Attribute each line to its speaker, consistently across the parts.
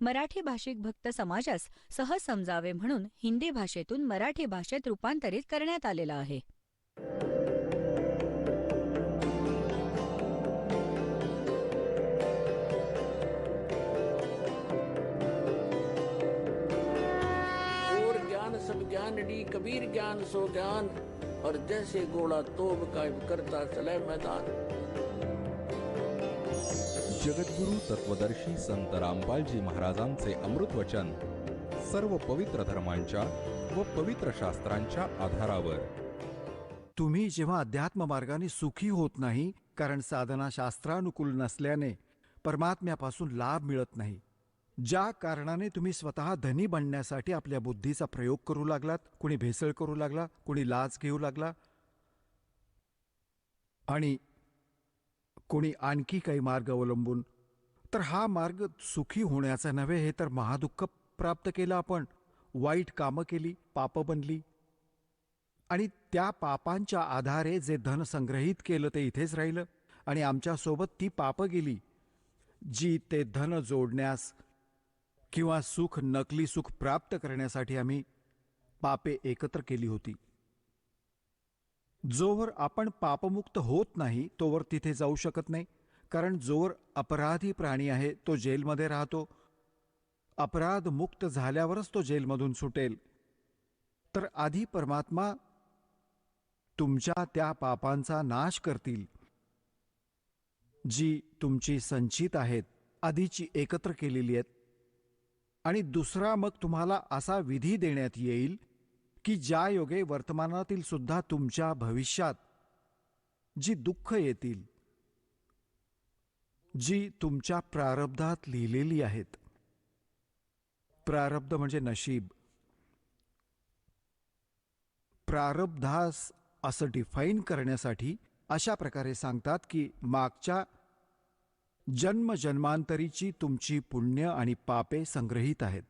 Speaker 1: मराठी भाषिक भक्त समाजास सहज समजावे म्हणून हिंदी भाषेतून मराठी भाषेत रूपांतरित करण्यात आलेला आहे.
Speaker 2: और ज्ञान सब ज्ञानडी कबीर ज्ञान सो ज्ञान और जैसे घोड़ा तोब कायम करता चले मैदान.
Speaker 3: जगद्गुरु तत्वदर्शी संत रामपालजी महाराजांचे अमृत वचन सर्व पवित्र धर्मांच्या व पवित्र शास्त्रांच्या आधारावर.
Speaker 4: तुम्ही जेव्हा अध्यात्म मार्गाने सुखी होत नाही, कारण साधना शास्त्रानुकूल नसल्याने परमात्म्यापासून लाभ मिळत नाही, ज्या कारणाने तुम्ही स्वतः धनी बनण्यासाठी आपल्या बुद्धीचा प्रयोग करू लागलात, कुणी भेसळ करू लागला, कुणी लाच घेऊ लागला आणि कोणी आणखी काही मार्ग अवलंबून, तर हा मार्ग सुखी होण्याचा नव्हे, हे तर महादुःख प्राप्त केलं आपण. वाईट कामं केली, पापं बनली आणि त्या पापांच्या आधारे जे धन संग्रहित केलं ते इथेच राहिलं आणि आमच्यासोबत ती पापं गेली जी ते धन जोडण्यास किंवा सुख, नकली सुख प्राप्त करण्यासाठी आम्ही पापे एकत्र केली होती. जोवर आपण पापमुक्त होत नाही तोवर तिथे जाऊ शकत नाही, कारण जोवर अपराधी प्राणी आहे तो जेलमध्ये राहतो. अपराध मुक्त झाल्यावरच तो जेलमधून सुटेल. तर आधी परमात्मा तुमच्या त्या पापांचा नाश करतील जी तुमची संचित आहेत, आधीची एकत्र केलेली आहेत. आणि दुसरा मग तुम्हाला असा विधी देण्यात येईल की ज्या योगे वर्तमानातील सुद्धा तुमच्या भविष्यात जी दुःख येतील, जी तुमच्या प्रारब्धात लिहिलेली आहेत. प्रारब्ध म्हणजे नशीब. प्रारब्धास असं डिफाईन करण्यासाठी अशा प्रकारे सांगतात की मागच्या जन्मजन्मांतरीची तुमची पुण्य आणि पापे संग्रहित आहेत.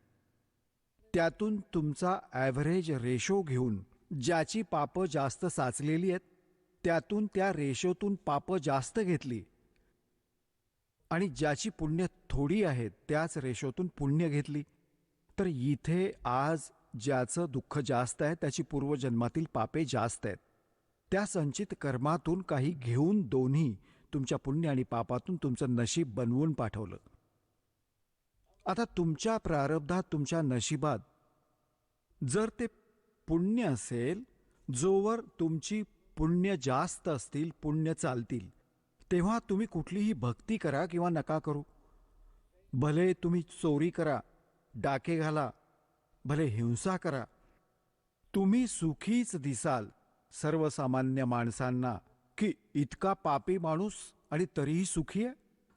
Speaker 4: त्यातून तुमचा ॲव्हरेज रेशो घेऊन ज्याची पापं जास्त साचलेली आहेत त्यातून त्या रेशोतून पापं जास्त घेतली आणि ज्याची पुण्य थोडी आहेत त्याच रेशोतून पुण्य घेतली. तर इथे आज ज्याचं दुःख जास्त आहे त्याची पूर्वजन्मातील पापे जास्त आहेत. त्या संचित कर्मातून काही घेऊन दोन्ही तुमच्या पुण्य आणि पापातून तुमचं नशीब बनवून पाठवलं. आता तुमच्या प्रारब्धात, तुमच्या नशिबात जर ते पुण्य असेल, जोवर तुमची पुण्य जास्त असतील, पुण्य चालतील, तेव्हा तुम्ही कुठलीही भक्ती करा किंवा नका करू. भले तुम्ही चोरी करा, डाके घाला, भले हिंसा करा, तुम्ही सुखीच दिसाल सर्वसामान्य माणसांना की इतका पापी माणूस आणि तरीही सुखी आहे.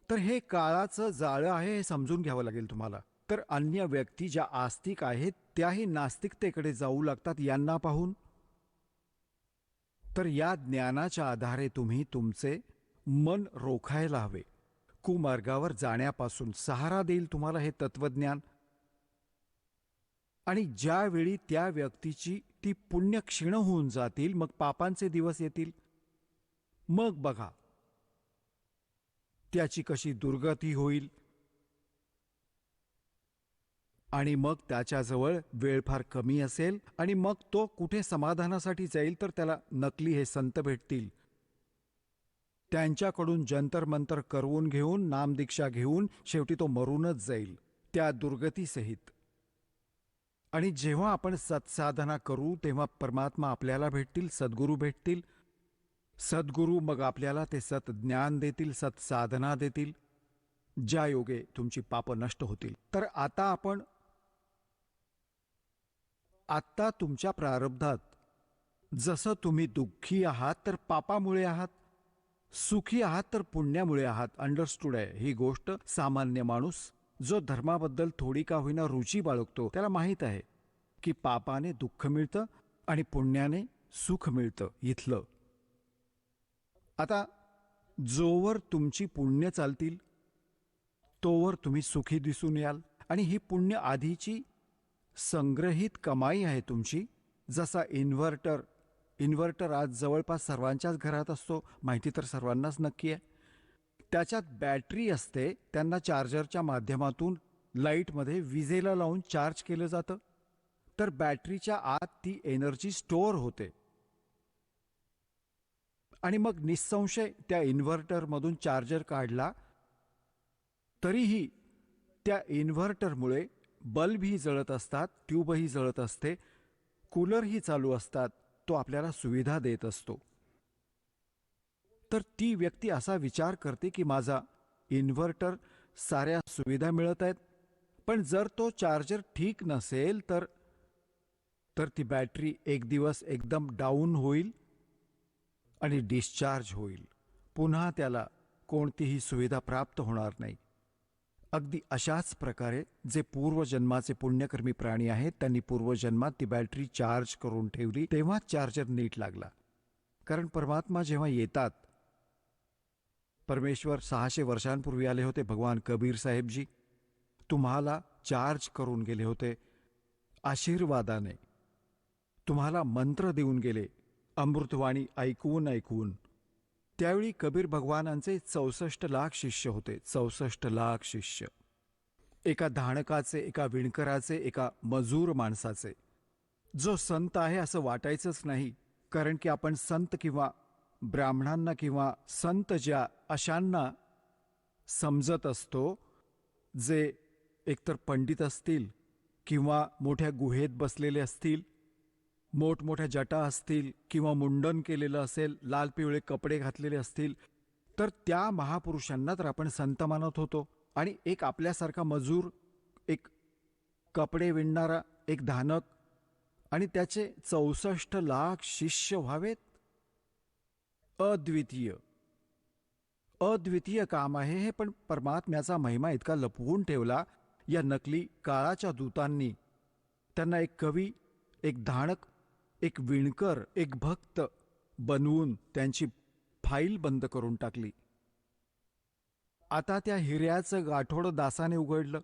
Speaker 4: तर हे काळाचं जाळं आहे हे समजून घ्यावं लागेल तुम्हाला. तर अन्य व्यक्ती ज्या आस्तिक आहेत त्याही नास्तिकतेकडे जाऊ लागतात यांना पाहून. तर या ज्ञानाच्या आधारे तुम्ही तुमचे मन रोखायला हवे. कुमार्गावर जाण्यापासून सहारा देईल तुम्हाला हे तत्वज्ञान. आणि ज्यावेळी त्या व्यक्तीची ती पुण्य क्षीण होऊन जातील, मग पापांचे दिवस येतील, मग बघा त्याची कशी दुर्गती होईल. आणि मग त्याच्याजवळ वेळ फार कमी असेल आणि मग तो कुठे समाधानासाठी जाईल तर त्याला नकली हे संत भेटतील. त्यांच्याकडून जंतर मंतर करवून घेऊन, नामदीक्षा घेऊन शेवटी तो मरूनच जाईल त्या दुर्गतीसहित. आणि जेव्हा आपण सत्साधना करू तेव्हा परमात्मा आपल्याला भेटतील, सद्गुरू भेटतील. सद्गुरू मग आपल्याला ते सतज्ञान देतील, सत्साधना देतील, ज्या योगे तुमची पापं नष्ट होतील. तर आत्ता तुमच्या प्रारब्धात जसं तुम्ही दुःखी आहात तर पापामुळे आहात, सुखी आहात तर पुण्यामुळे आहात. अंडरस्टूड आहे ही गोष्ट. सामान्य माणूस जो धर्माबद्दल थोडी का होईना रुची बाळगतो त्याला माहीत आहे की पापाने दुःख मिळतं आणि पुण्याने सुख मिळतं इथलं. आता जोवर तुमची पुण्य चालतील तोवर तुम्ही सुखी दिसून याल. आणि ही पुण्य आधीची संग्रहित कमाई आहे तुमची. जसा इन्व्हर्टर आज जवळपास सर्वांच्याच घरात असतो, माहिती तर सर्वांनाच नक्की आहे. त्याच्यात बॅटरी असते, त्यांना चार्जरच्या माध्यमातून लाईटमध्ये विजेला लावून चार्ज केलं जातं, तर बॅटरीच्या आत ती एनर्जी स्टोअर होते आणि मग निसंशय त्या इन्व्हर्टरमधून चार्जर काढला तरीही त्या इन्व्हर्टरमुळे बल्बही जळत असतात, ट्यूबही जळत असते, कूलरही चालू असतात. तो आपल्याला सुविधा देत असतो. तर ती व्यक्ती असा विचार करते की माझा इन्व्हर्टर साऱ्या सुविधा मिळत आहेत, पण जर तो चार्जर ठीक नसेल तर तर ती बॅटरी एक दिवस एकदम डाऊन होईल आणि डिस्चार्ज होईल. पुन्हा त्याला कोणतीही सुविधा प्राप्त होणार नाही. अगदी अशाच प्रकारे जे पूर्वजन्माचे पुण्यकर्मी प्राणी आहेत, त्यांनी पूर्वजन्मात ती बॅटरी चार्ज करून ठेवली, तेव्हा चार्जर नीट लागला. कारण परमात्मा जेव्हा येतात, परमेश्वर 600 वर्षांपूर्वी आले होते. भगवान कबीर साहेबजी तुम्हाला चार्ज करून गेले होते आशीर्वादाने, तुम्हाला मंत्र देऊन गेले, अमृतवाणी ऐकवून ऐकवून. त्यावेळी कबीर भगवानांचे 64 लाख शिष्य होते. 64 लाख शिष्य, एका धाणकाचे, एका विणकराचे, एका मजूर माणसाचे. जो संत आहे असं वाटायचंच नाही, कारण की आपण संत किंवा ब्राह्मणांना किंवा संत ज्या अशांना समजत असतो, जे एकतर पंडित असतील किंवा मोठ्या गुहेत बसलेले असतील, मोठमोठ्या जटा असतील किंवा मुंडन केलेलं असेल, लाल पिवळे कपडे घातलेले असतील, तर त्या महापुरुषांना तर आपण संत मानत होतो. आणि एक आपल्यासारखा मजूर, एक कपडे विणणारा, एक धानक आणि त्याचे 64 लाख शिष्य व्हावेत, अद्वितीय अद्वितीय काम आहे हे. पण परमात्म्याचा महिमा इतका लपवून ठेवला या नकली काळाच्या दूतांनी. त्यांना एक कवी, एक धाणक, एक विणकर, एक भक्त बनवून त्यांची फाईल बंद करून टाकली. आता त्या हिऱ्याचं गाठोड दासाने उघडलं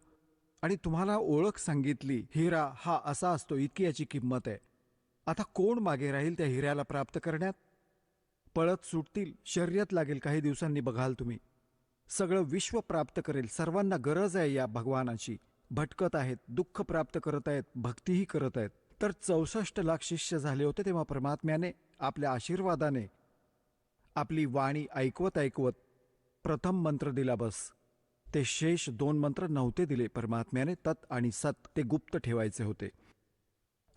Speaker 4: आणि तुम्हाला ओळख सांगितली, हिरा हा असा असतो, इतकी याची किंमत आहे. आता कोण मागे राहील त्या हिऱ्याला प्राप्त करण्यात? पळत सुटतील, शर्यत लागेल. काही दिवसांनी बघाल तुम्ही, सगळं विश्व प्राप्त करेल. सर्वांना गरज आहे या भगवानाची. भटकत आहेत, दुःख प्राप्त करत आहेत, भक्तीही करत आहेत. तर 64 लाख शिष्य झाले होते. तेव्हा परमात्म्याने आपल्या आशीर्वादाने आपली वाणी ऐकवत ऐकवत प्रथम मंत्र दिला बस. ते शेष 2 मंत्र नव्हते दिले परमात्म्याने. तत् आणि सत ते गुप्त ठेवायचे होते.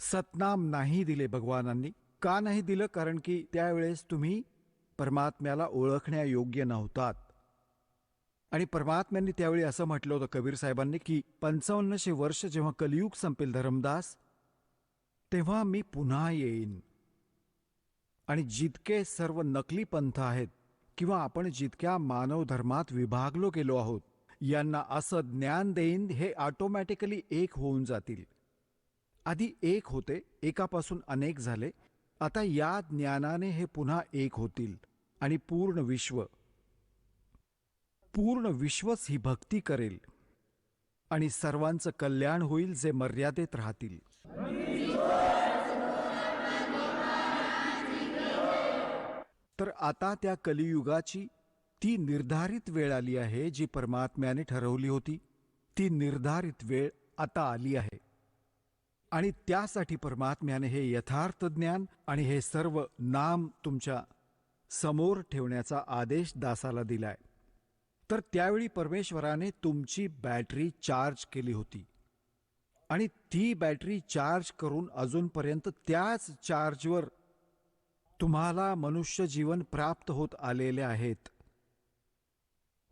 Speaker 4: सतनाम नाही दिले भगवानांनी. का नाही दिलं? कारण की त्यावेळेस तुम्ही परमात्म्याला ओळखण्यायोग्य नव्हतात. आणि परमात्म्यांनी त्यावेळी असं म्हटलं होतं कबीर साहेबांनी की 5500 वर्ष जेव्हा कलियुग संपेल धर्मदास, तेव्हा मी पुन्हा येईन आणि जितके सर्व नकली पंथ आहेत किंवा आपण जितक्या मानव धर्मात विभागलो गेलो आहोत, यांना असं ज्ञान देईन, हे ऑटोमॅटिकली एक होऊन जातील. आधी एक होते, एकापासून अनेक झाले. आता या ज्ञानाने हे पुन्हा एक होतील आणि पूर्ण विश्वच ही भक्ती करेल आणि सर्वांचं कल्याण होईल जे मर्यादेत राहतील. तर आता त्या कलियुगाची ती निर्धारित वेळ आली आहे, जी परमात्म्याने ठरवली होती. ती निर्धारित वेळ आता आली आहे आणि त्यासाठी परमात्म्याने हे यथार्थ ज्ञान आणि हे सर्व नाम तुमच्या समोर ठेवण्याचा आदेश दासाला दिलाय. तर त्यावेळी परमेश्वराने तुमची बॅटरी चार्ज केली होती आणि ती बॅटरी चार्ज करून अजूनपर्यंत त्याच चार्जवर तुम्हाला मनुष्य जीवन प्राप्त होत आलेले आहेत.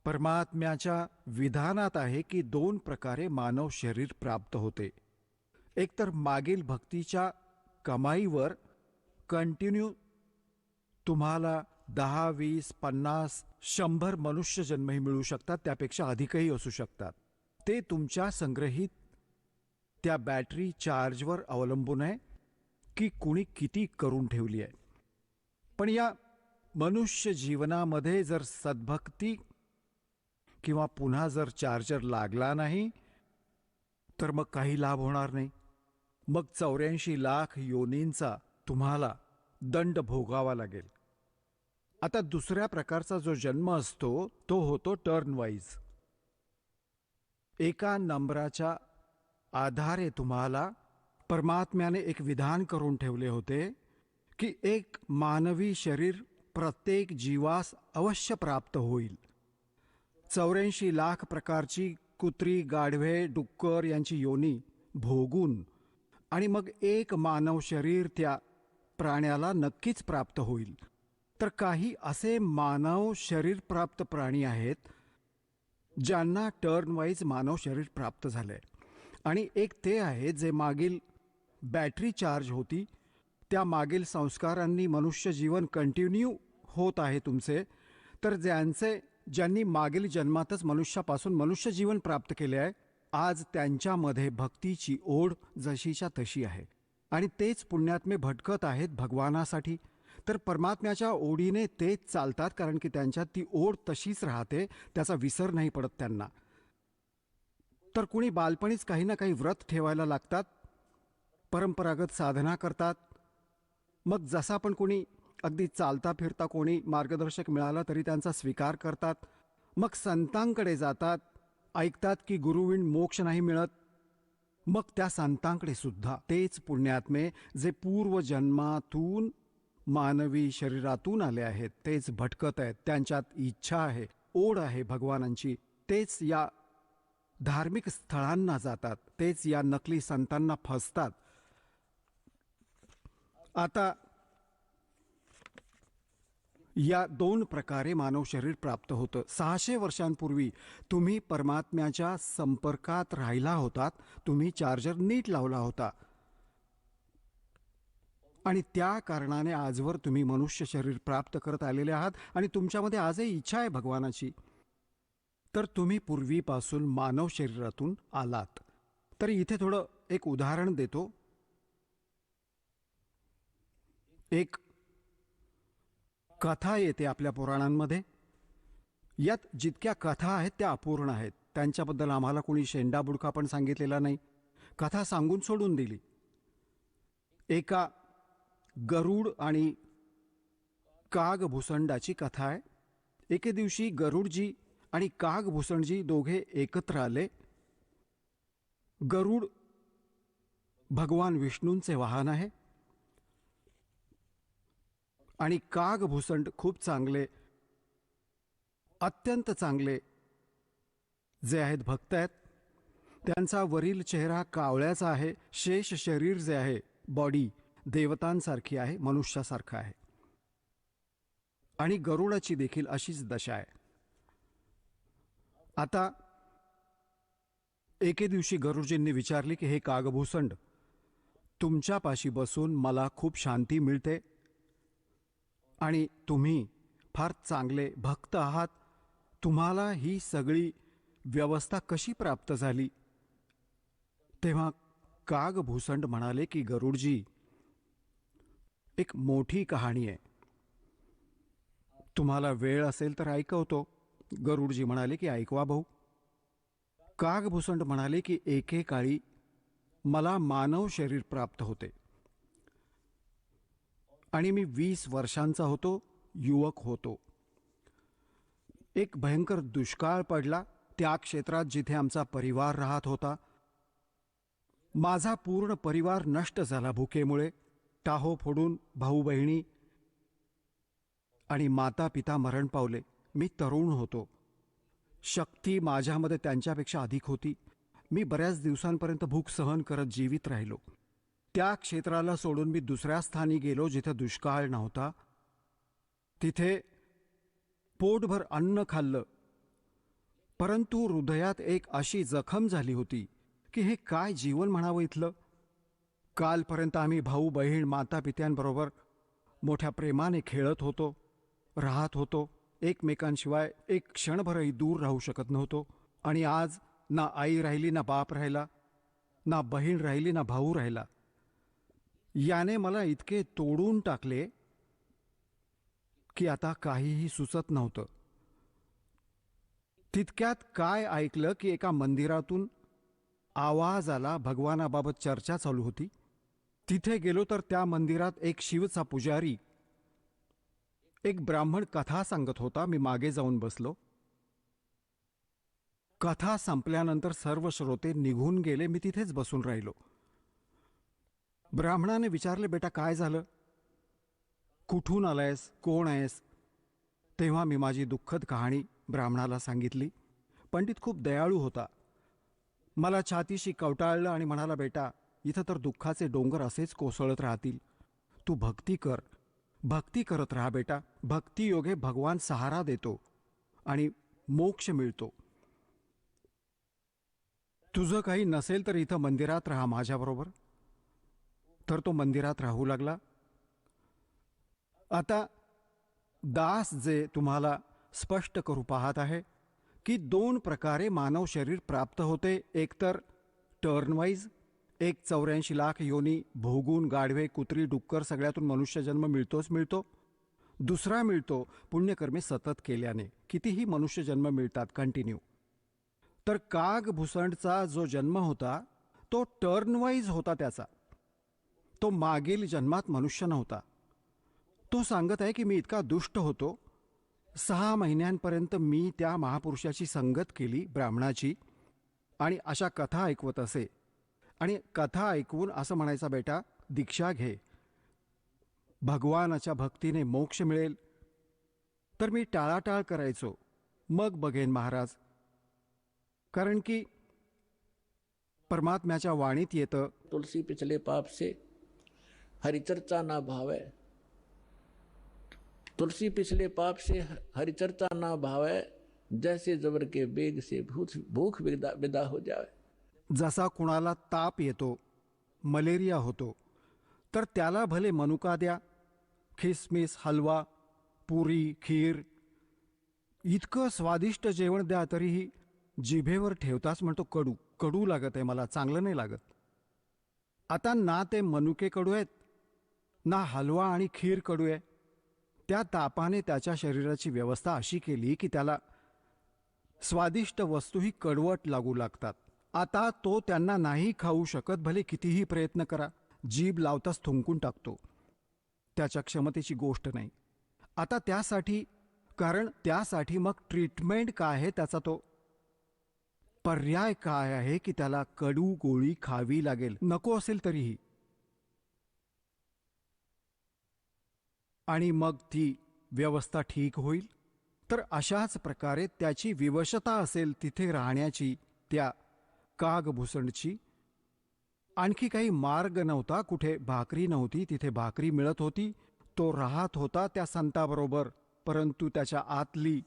Speaker 4: परमात्म्याच्या विधानात आहे की 2 प्रकारे मानव शरीर प्राप्त होते. एकतर मागील भक्तीच्या कमाईवर कंटिन्यू तुम्हाला 10, 20, 50, 100 मनुष्य जन्मही मिळू शकतात, त्यापेक्षा अधिकही असू शकतात. ते तुमच्या संग्रहित त्या बॅटरी चार्जवर अवलंबून आहे की कुणी किती करून ठेवली आहे. पण या मनुष्य जीवनामध्ये जर सद्भक्ती किंवा पुन्हा जर चार्जर लागला नाही तर मग काही लाभ होणार नाही. मग 84 लाख योनींचा तुम्हाला दंड भोगावा लागेल. आता दुसऱ्या प्रकारचा जो जन्म असतो तो होतो टर्न वाईज. एका नंबराच्या आधारे तुम्हाला परमात्म्याने एक विधान करून ठेवले होते की एक मानवी शरीर प्रत्येक जीवास अवश्य प्राप्त होईल. 84 लाख प्रकारची कुत्री, गाढवे, डुक्कर यांची योनी भोगून आणि मग एक मानव शरीर त्या प्राण्याला नक्कीच प्राप्त होईल. तर काही असे मानव शरीर प्राप्त प्राणी आहेत ज्यांना टर्न वाईज मानव शरीर प्राप्त झालंय, आणि एक ते आहेत जे मागील बॅटरी चार्ज होती त्या मागील संस्कारांनी मनुष्य जीवन कंटिन्यू होत आहे तुमचे. तर ज्यांनी मागील जन्मातच मनुष्यापासून मनुष्य जीवन प्राप्त केले आहे, आज त्यांच्यामध्ये भक्तीची ओढ जशीच्या तशी आहे आणि तेच पुण्यात्मे भटकत आहेत भगवानासाठी. तर परमात्म्याच्या ओढीने तेच चालतात, कारण की त्यांच्यात ती ओढ तशीच राहते, त्याचा विसर नाही पडत त्यांना. तर कुणी बालपणीच काही ना काही व्रत ठेवायला लागतात, परंपरागत साधना करतात. मग जसा पण कोणी अगदी चालता फिरता कोणी मार्गदर्शक मिळाला तरी त्यांचा स्वीकार करतात. मग संतांकडे जातात, ऐकतात की गुरुविण मोक्ष नाही मिळत. मग त्या संतांकडे सुद्धा तेच पुण्यात्मे जे पूर्वजन्मातून मानवी शरीरातून आले आहेत, तेच भटकत आहेत. त्यांच्यात इच्छा आहे, ओढ आहे भगवानांची. तेच या धार्मिक स्थळांना जातात, तेच या नकली संतांना फसतात. आता या 2 प्रकारे मानव शरीर प्राप्त होतं. 600 वर्षांपूर्वी तुम्ही परमात्म्याच्या संपर्कात राहिला होतात, तुम्ही चार्जर नीट लावला होता आणि त्या कारणाने आजवर तुम्ही मनुष्य शरीर प्राप्त करत आलेले आहात आणि तुमच्यामध्ये आजही इच्छा आहे भगवानाची. तर तुम्ही पूर्वीपासून मानव शरीरातून आलात. तर इथे थोडं एक उदाहरण देतो. एक कथा येते आपल्या पुराणांमध्ये. यात जितक्या कथा आहेत त्या अपूर्ण आहेत, त्यांच्याबद्दल आम्हाला कोणी शेंडा बुडका पण सांगितलेला नाही, कथा सांगून सोडून दिली. एका गरुड आणि कागभूषंडाची कथा आहे. एके दिवशी गरुडजी आणि कागभूषणजी दोघे एकत्र आले. गरुड भगवान विष्णूंचे वाहन आहे आणि कागभूषण खूप चांगले, अत्यंत चांगले जे आहेत भक्त आहेत. त्यांचा वरील चेहरा कावळ्याचा आहे, शेष शरीर जे आहे बॉडी देवतांसारखी आहे, मनुष्यासारखं आहे. आणि गरुडाची देखील अशीच दशा आहे. आता एके दिवशी गरुडजींनी विचारले की हे कागभूषण, तुमच्यापाशी बसून मला खूप शांती मिळते आणि तुम्ही फार चांगले भक्त आहात, तुम्हाला ही सगळी व्यवस्था कशी प्राप्त झाली? तेव्हा कागभूषण म्हणाले की गरुडजी, एक मोठी कहाणी आहे, तुम्हाला वेळ असेल तर ऐकवतो. गरुडजी म्हणाले की ऐकवा भाऊ. कागभूषण म्हणाले की एकेकाळी मला मानव शरीर प्राप्त होते आणि मी 20 वर्षांचा होतो, युवक होतो. एक भयंकर दुष्काळ पडला त्या क्षेत्रात जिथे आमचा परिवार राहत होता. माझा पूर्ण परिवार नष्ट झाला भुकेमुळे. टाहो फोडून भाऊ बहिणी आणि माता पिता मरण पावले. मी तरुण होतो, शक्ती माझ्यामध्ये त्यांच्यापेक्षा अधिक होती. मी बऱ्याच दिवसांपर्यंत भूक सहन करत जीवित राहिलो. त्या क्षेत्राला सोडून मी दुसऱ्या स्थानी गेलो जिथे दुष्काळ नव्हता. तिथे पोटभर अन्न खाल्लं, परंतु हृदयात एक अशी जखम झाली होती की हे काय जीवन म्हणावं इथलं. कालपर्यंत आम्ही भाऊ बहीण माता पित्यांबरोबर मोठ्या प्रेमाने खेळत होतो, राहत होतो, एकमेकांशिवाय एक क्षणभरही दूर राहू शकत नव्हतो. आणि आज ना आई राहिली, ना बाप राहिला, ना बहीण राहिली, ना भाऊ राहिला. याने मला इतके तोडून टाकले की आता काहीही सुचत नव्हतं. तितक्यात काय ऐकलं की एका मंदिरातून आवाज आला, भगवानाबाबत चर्चा चालू होती. तिथे गेलो तर त्या मंदिरात एक शिवचा पुजारी, एक ब्राह्मण कथा सांगत होता. मी मागे जाऊन बसलो. कथा संपल्यानंतर सर्व श्रोते निघून गेले. मी तिथेच बसून राहिलो. ब्राह्मणाने विचारले, बेटा काय झालं? कुठून आलायस? कोण आहेस? तेव्हा मी माझी दुःखद कहाणी ब्राह्मणाला सांगितली. पंडित खूप दयाळू होता. मला छातीशी कवटाळलं आणि म्हणाला, बेटा इथं तर दुःखाचे डोंगर असेच कोसळत राहतील. तू भक्ती कर, भक्ती करत राहा बेटा. भक्तियोगे भगवान सहारा देतो आणि मोक्ष मिळतो. तुझं काही नसेल तर इथं मंदिरात राहा माझ्याबरोबर. तर तो मंदिरात राहू लागला. आता दास जे तुम्हाला स्पष्ट करू पाहत आहे की 2 प्रकारे मानव शरीर प्राप्त होते. एकतर टर्नवाईज, एक 84 लाख योनी भोगून गाढवे, कुत्री, डुक्कर सगळ्यातून मनुष्यजन्म मिळतोच मिळतो. दुसरा मिळतो पुण्यकर्मे सतत केल्याने. कितीही मनुष्यजन्म मिळतात कंटिन्यू. तर काग भुसंडचा जो जन्म होता तो टर्नवाईज होता त्याचा. तो मागील जन्मात मनुष्य नव्हता. तो सांगत आहे की मी इतका दुष्ट होतो. 6 महिन्यांपर्यंत मी त्या महापुरुषाची संगत केली, ब्राह्मणाची, आणि अशा कथा ऐकवत असे. आणि कथा ऐकवून असं म्हणायचा, बेटा दीक्षा घे, भगवानाच्या भक्तीने मोक्ष मिळेल. तर मी टाळाटाळ करायचो. मग बघेन महाराज, कारण की परमात्म्याच्या वाणीत येतं,
Speaker 2: तुलसी पिछले पाप से हरिचर्चा ना भावे, तुलसी पिछले पाप से हरिचर्चा ना भावे, जैसे जबर के बेग से भूख विदा हो जावे.
Speaker 4: जसा कुणाला ताप येतो, मलेरिया होतो, तर त्याला भले मनुका द्या, खिसमिस, हलवा, पुरी, खीर, इतकं स्वादिष्ट जेवण द्या, तरीही जिभेवर ठेवताच म्हणतो कडू कडू लागत आहे मला, चांगलं नाही लागत. आता ना ते मनुके कडू आहेत, ना हलवा आणि खीर कडू आहे. त्या तापाने त्याच्या शरीराची व्यवस्था अशी केली की त्याला स्वादिष्ट वस्तूही कडवट लागू लागतात. आता तो त्यांना नाही खाऊ शकत, भले कितीही प्रयत्न करा. जीभ लावताच थुंकून टाकतो. त्याच्या क्षमतेची गोष्ट नाही. आता त्यासाठी मग ट्रीटमेंट काय आहे त्याचा, तो पर्याय काय आहे की त्याला कडू गोळी खावी लागेल, नको असेल तरीही. आणि मग ती व्यवस्था ठीक होईल. तर अशाच प्रकारे त्याची विवशता असेल तिथे राहण्याची, त्या कागभूषणची. आणखी काही मार्ग नव्हता. कुठे भाकरी नव्हती, तिथे भाकरी मिळत होती. तो राहत होता त्या संताबरोबर, परंतु त्याच्या आतली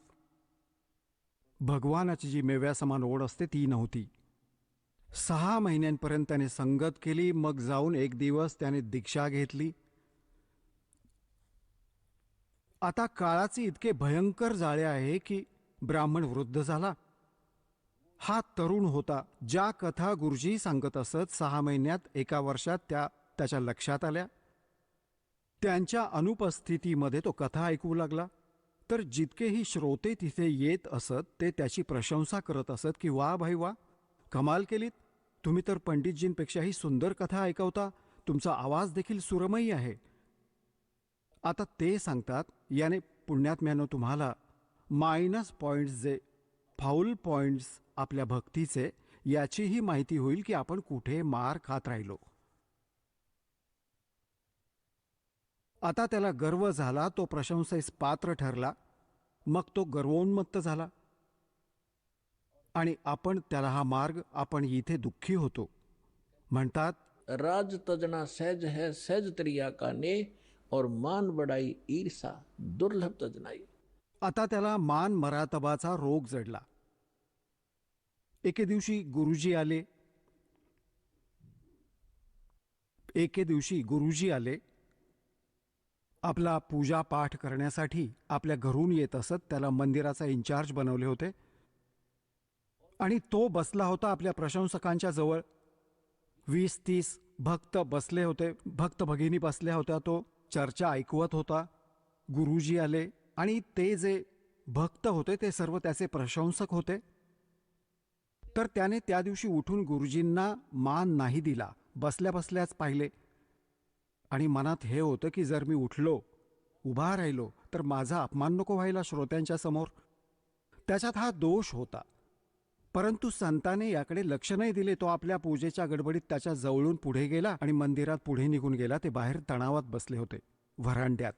Speaker 4: भगवानाची जी मेव्यासमान ओढ असते ती नव्हती. 6 महिन्यांपर्यंत त्याने संगत केली. मग जाऊन एक दिवस त्याने दीक्षा घेतली. आता काळाचे इतके भयंकर जाळे आहे की ब्राह्मण वृद्ध झाला. हा तरुण होता. ज्या कथा गुरुजी सांगत असत 6 महिन्यात, 1 वर्षात त्याच्या लक्षात आल्या. त्यांच्या अनुपस्थितीमध्ये तो कथा ऐकू लागला. तर जितकेही श्रोते तिथे येत असत ते त्याची प्रशंसा करत असत की वा भाई वा, कमाल केलीत, तुम्ही तर पंडितजींपेक्षाही सुंदर कथा ऐकवता, तुमचा आवाज देखील सुरमयी आहे. आता ते सांगतात, याने पुण्यात्म्यानं तुम्हाला मायनस पॉइंट्स, जे फाऊल पॉइंट्स आपल्या भक्तीचे, याचीही माहिती होईल की आपण कुठे मार खात राहिलो. आता त्याला गर्व झाला. तो प्रशंसेस पात्र ठरला. मग तो गर्वोन्मत्त झाला. आणि त्याला हा मार्ग, आपण इथे दुःखी होतो. म्हणतात,
Speaker 2: राज तजना सहज है सहज त्रिया का ने, और मान बड़ाई ईर्षा दुर्लभ तजनाई.
Speaker 4: आता त्याला मान मरातबाचा रोग जडला. एके दिवशी गुरुजी आले. आपला पूजा पाठ करण्यासाठी आपल्या घरून येत असत. त्याला मंदिराचा इन्चार्ज बनवले होते. आणि तो बसला होता आपल्या प्रशंसकांच्या जवळ. 20-30 भक्त बसले होते, भक्त भगिनी बसल्या होत्या. तो चर्चा ऐकवत होता. गुरुजी आले आणि ते जे भक्त होते ते सर्व त्याचे प्रशंसक होते. तर त्याने त्या दिवशी उठून गुरुजींना मान नाही दिला, बसल्या बसल्याच पाहिले. आणि मनात हे होतं की जर मी उभा राहिलो तर माझा अपमान नको व्हायला श्रोत्यांच्या समोर. त्याच्यात हा दोष होता. परंतु संताने याकडे लक्ष नाही दिले. तो आपल्या पूजेच्या गडबडीत त्याच्या जवळून पुढे गेला आणि मंदिरात पुढे निघून गेला. ते बाहेर तणावात बसले होते, व्हरांड्यात.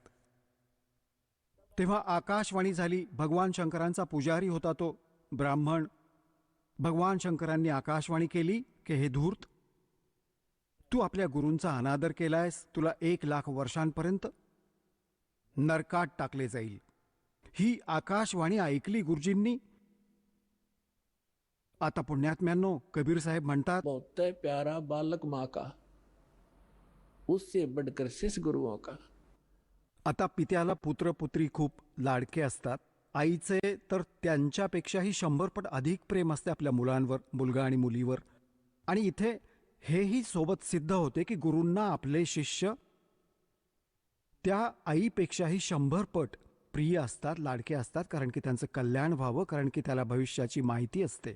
Speaker 4: तेव्हा आकाशवाणी झाली. भगवान शंकरांचा पुजारी होता तो ब्राह्मण. भगवान शंकरांनी आकाशवाणी केली की हे धूर्त, तू आपल्या गुरूंचा अनादर केलायस, तुला 1,00,000 वर्षांपर्यंत नरकात टाकले जाईल. ही आकाशवाणी ऐकली गुरुजींनी. आता पुण्यात्म्यांनो, कबीर साहेब म्हणतात,
Speaker 2: बहुत प्यारा बालक माँ का, उससे बढ़कर शिष्य गुरुओं का.
Speaker 4: आता पित्याला पुत्र पुत्री खूप लाडके असतात. आईचे तर त्यांच्यापेक्षाही 100 पट अधिक प्रेम असते आपल्या मुलांवर, मुलगा आणि मुलीवर. आणि इथे हेही सोबत सिद्ध होते की गुरूंना आपले शिष्य त्या आईपेक्षाही 100 पट प्रिय असतात, लाडके असतात. कारण की त्यांचं कल्याण व्हावं, कारण की त्याला भविष्याची माहिती असते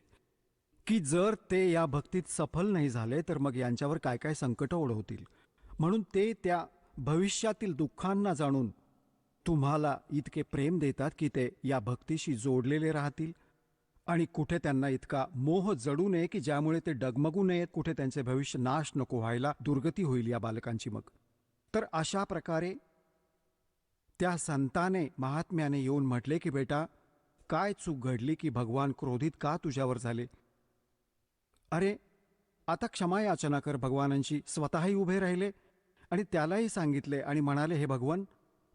Speaker 4: की जर ते या भक्तीत सफल नाही झाले तर मग यांच्यावर काय काय संकट ओढवतील. म्हणून ते त्या भविष्यातील दुःखांना जाणून तुम्हाला इतके प्रेम देतात की ते या भक्तीशी जोडलेले राहतील. आणि कुठे त्यांना इतका मोह जडू नये की ज्यामुळे ते डगमगू नयेत, कुठे त्यांचे भविष्य नाश नको व्हायला, दुर्गती होईल या बालकांची. मग तर अशा प्रकारे त्या संताने महात्म्याने येऊन म्हटले की बेटा, काय चूक घडली की भगवान क्रोधित का तुझ्यावर झाले? अरे आता क्षमा याचना कर भगवानांची. स्वतःही उभे राहिले आणि त्यालाही सांगितले आणि म्हणाले, हे भगवान,